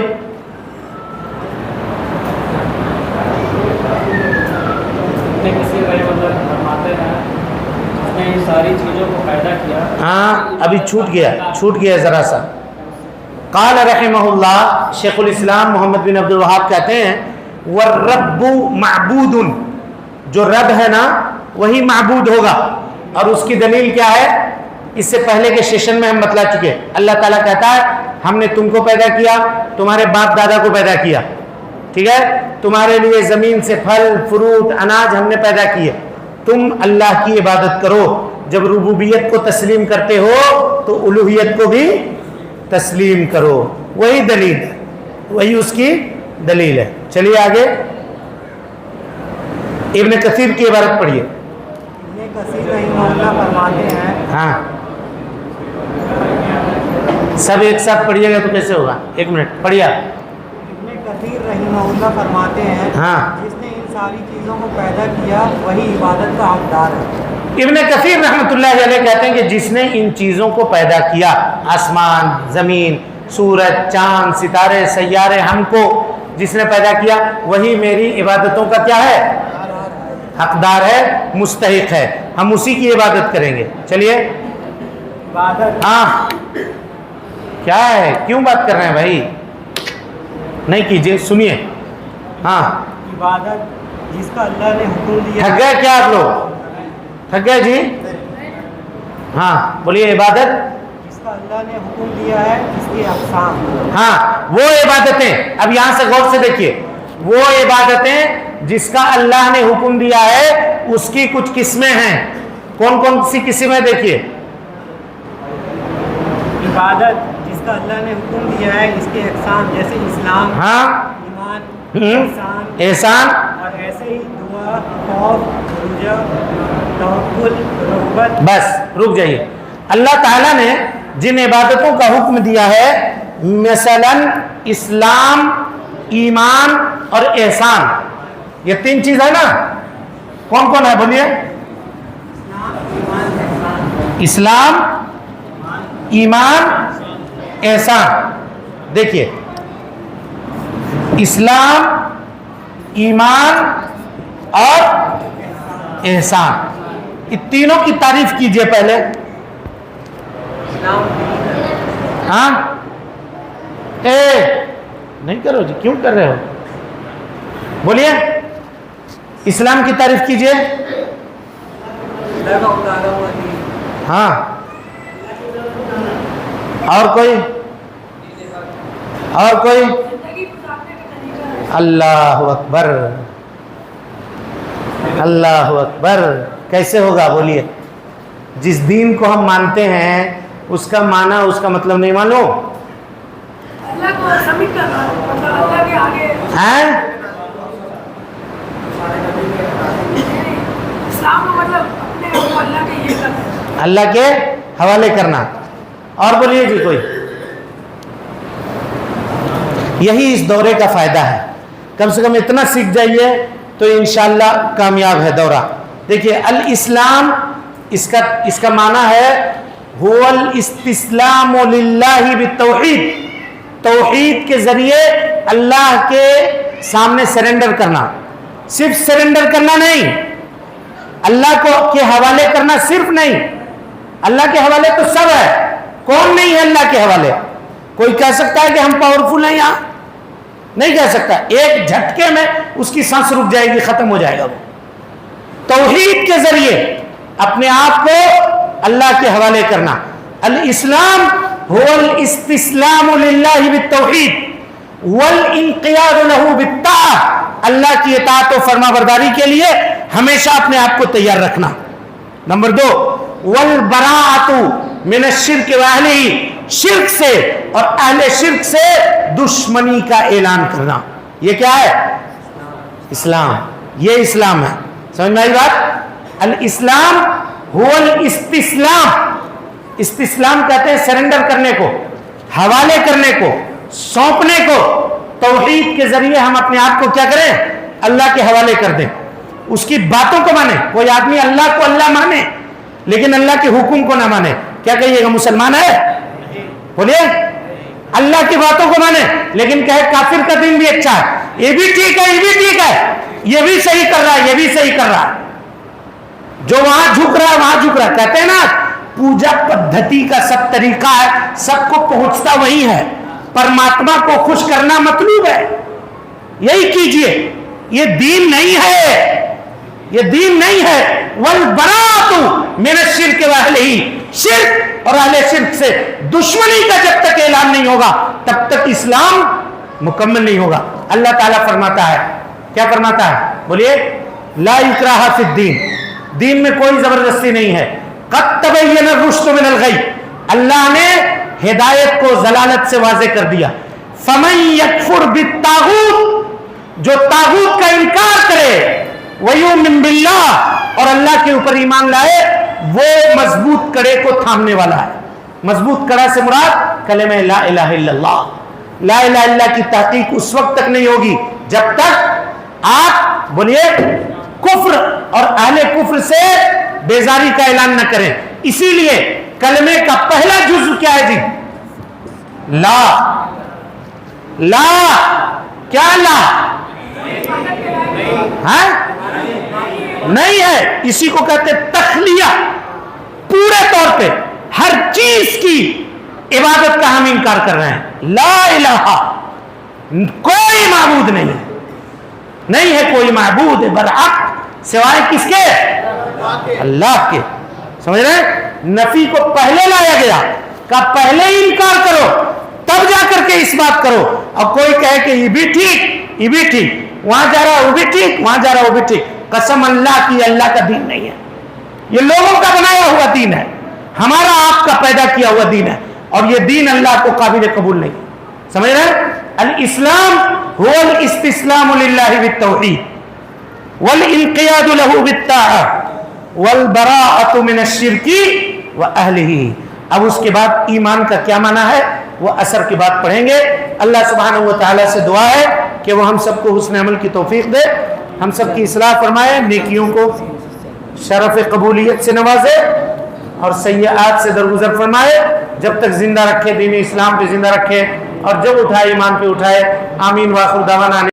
ساری چیزوں کو پیدا کیا. ہاں ابھی چھوٹ گیا ذرا سا. قال رحمہ اللہ, شیخ الاسلام محمد بن عبد الوہاب کہتے ہیں والرب معبود, جو رب ہے نا وہی معبود ہوگا. اور اس کی دلیل کیا ہے؟ اس سے پہلے کے سیشن میں ہم بتلا چکے. اللہ تعالیٰ کہتا ہے ہم نے تم کو پیدا کیا, تمہارے باپ دادا کو پیدا کیا, ٹھیک ہے, تمہارے لیے زمین سے پھل فروٹ اناج ہم نے پیدا کیے, تم اللہ کی عبادت کرو. جب ربوبیت کو تسلیم کرتے ہو تو الوہیت کو بھی تسلیم کرو. وہی دلیل ہے, وہی اس کی دلیل ہے. چلیے آگے ابن کثیر کی عبارت پڑھیے. ابن کثیر رحمہ اللہ فرماتے ہیں, ہاں سب ایک ساتھ پڑھیے گا تو کیسے ہوگا؟ ایک منٹ پڑھیے. ابن کثیر رحمہ اللہ فرماتے ہیں, ہاں, جس نے ان ساری چیزوں کو پیدا کیا وہی عبادت کا حقدار ہے. ابن کثیر رحمۃ اللہ علیہ کہتے ہیں کہ جس نے ان چیزوں کو پیدا کیا, آسمان زمین سورج چاند ستارے سیارے, ہم کو جس نے پیدا کیا وہی میری عبادتوں کا کیا ہے؟ حقدار ہے, مستحق ہے. ہم اسی کی عبادت کریں گے. چلیے عبادت, ہاں کیا ہے, کیوں بات کر رہے ہیں بھائی؟ نہیں کیجیے, سنیے. ہاں عبادت جس کا اللہ نے حکم دیا. تھک گئے کیا آپ لوگ؟ تھک گئے جی؟ ہاں بولیے. عبادت جس کا اللہ نے حکم دیا ہے, اس کی اقسام. ہاں وہ عبادتیں, اب یہاں سے غور سے دیکھیے, وہ عبادتیں جس کا اللہ نے حکم دیا ہے اس کی کچھ قسمیں ہیں. کون کون سی قسمیں دیکھیے. عبادت جس کا اللہ نے حکم دیا ہے اس کے اقسام, جیسے اسلام, ہاں, ایمان, احسان, اور ایسے ہی دعا, خوف, رجا, توکل, رغبت. بس رک جائیے. اللہ تعالیٰ نے جن عبادتوں کا حکم دیا ہے, مثلا اسلام, ایمان اور احسان, یہ تین چیز ہے نا. کون کون ہے بولیے؟ اسلام, ایمان, احسان. دیکھیے اسلام, ایمان اور احسان, یہ تینوں کی تعریف کیجئے پہلے. ہاں نہیں کرو جی, کیوں کر رہے ہو؟ بولیے اسلام کی تعریف کیجئے. ہاں, اور کوئی؟ اور کوئی؟ اللہ اکبر, اللہ اکبر. کیسے ہوگا بولیے؟ جس دین کو ہم مانتے ہیں اس کا معنی, اس کا مطلب نہیں معلوم. اللہ کو سبمٹ کرنا, مطلب اللہ کے آگے اسلام کا مطلب اپنے کو اللہ کے یہ کرنا, اللہ کے حوالے کرنا. اور بولیے جی کوئی. یہی اس دورے کا فائدہ ہے. کم سے کم اتنا سیکھ جائیے تو انشاءاللہ کامیاب ہے دورہ. دیکھیے الاسلام, اس کا معنی ہے هو الاستسلام للہ بالتوحید, توحید کے ذریعے اللہ کے سامنے سرنڈر کرنا. صرف سرنڈر کرنا نہیں, اللہ کو کے حوالے کرنا صرف نہیں. اللہ کے حوالے تو سب ہے, کون نہیں ہے اللہ کے حوالے؟ کوئی کہہ سکتا ہے کہ ہم پاورفل ہیں یہاں؟ نہیں کہہ سکتا. ایک جھٹکے میں اس کی سانس رک جائے گی, ختم ہو جائے گا. وہ توحید کے ذریعے اپنے آپ کو اللہ کے حوالے کرنا. الاسلام هو الاستسلام للہ بالتوحید والانقیاد له بالطاعہ. اللہ کی اطاعت و فرما برداری کے لیے ہمیشہ اپنے آپ کو تیار رکھنا. نمبر 2 والبراءۃ من الشرک واہلہ، شرک سے اور اہل شرک سے دشمنی کا اعلان کرنا. یہ کیا ہے؟ اسلام. یہ اسلام ہے. سمجھ میں آئی بات؟ الاسلام هو الاستسلام. استسلام کہتے ہیں سرنڈر کرنے کو، حوالے کرنے کو، سونپنے کو. توحید کے ذریعے ہم اپنے آپ کو کیا کریں؟ اللہ کے حوالے کر دیں، اس کی باتوں کو مانیں. کوئی آدمی اللہ کو اللہ مانے لیکن اللہ کے حکم کو نہ مانے، کیا کہیے گا؟ مسلمان ہے؟ بولیے. اللہ کی باتوں کو مانے لیکن کہے کافر کا دین بھی اچھا ہے، یہ بھی ٹھیک ہے، یہ بھی ٹھیک ہے، یہ بھی صحیح کر رہا ہے، یہ بھی صحیح کر رہا ہے. جو وہاں جھک رہا ہے وہاں جھک رہا ہے. کہتے ہیں نا پوجا پدھتی کا سب طریقہ ہے، سب کو پہنچتا وہی ہے. پرماتما کو خوش کرنا مطلوب ہے، یہی کیجئے. یہ دین نہیں ہے، یہ دین نہیں ہے. والبراءۃ من الشرک واہلہ، شرک اور اہل شرک سے دشمنی کا جب تک اعلان نہیں ہوگا تب تک اسلام مکمل نہیں ہوگا. اللہ تعالیٰ فرماتا ہے، کیا فرماتا ہے؟ بولیے. لا اکراہ فی الدین، دین میں کوئی زبردستی نہیں ہے. قد تبین الرشد من الغی، اللہ نے ہدایت کو ضلالت سے واضح کر دیا. فمن یکفر بالطاغوت، جو طاغوت کا انکار کرے، ویؤمن باللہ، اور اللہ کے اوپر ایمان لائے، وہ مضبوط کڑے کو تھامنے والا ہے. مضبوط کڑا سے مراد کلمہ لا الہ الا اللہ. لا الہ الا اللہ کی تحقیق اس وقت تک نہیں ہوگی جب تک آپ بولیے کفر اور اہل کفر سے بیزاری کا اعلان نہ کریں. اسی لیے کلمے کا پہلا جزء کیا ہے جی؟ لا. لا کیا؟ لا ہاں نہیں ہے. اسی کو کہتے تخلیہ. پورے طور پہ ہر چیز کی عبادت کا ہم انکار کر رہے ہیں. لا الہ، کوئی معبود نہیں ہے، نہیں ہے کوئی معبود برحق سوائے کس کے؟ اللہ کے. سمجھ رہے ہیں؟ نفی کو پہلے لایا گیا، کہ پہلے ہی انکار کرو تب جا کر کے اس بات کرو. اور کوئی کہے کہ یہ بھی ٹھیک، یہ بھی ٹھیک، وہاں جا رہا وہ بھی ٹھیک، وہاں جا رہا وہ بھی ٹھیک. قسم اللہ کی، اللہ کا دین نہیں ہے. یہ لوگوں کا بنایا ہوا دین ہے، ہمارا آپ کا پیدا کیا ہوا دین ہے، اور یہ دین اللہ کو قابل قبول نہیں. سمجھ رہے ہیں؟ الاسلام هو الاستسلام للہ بالتوحید والانقیاد له بالطاعہ والبراءۃ من الشرک واہلہ. اب اس کے بعد ایمان کا کیا معنی ہے وہ اثر کی بات پڑھیں گے. اللہ سبحانہ و تعالیٰ سے دعا ہے کہ وہ ہم سب کو حسن عمل کی توفیق دے، ہم سب کی اصلاح فرمائے، نیکیوں کو شرف قبولیت سے نوازے اور سیئات سے درگزر فرمائے. جب تک زندہ رکھے، دین اسلام پہ زندہ رکھے، اور جب اٹھائے ایمان پہ اٹھائے. آمین. واخر دعوانا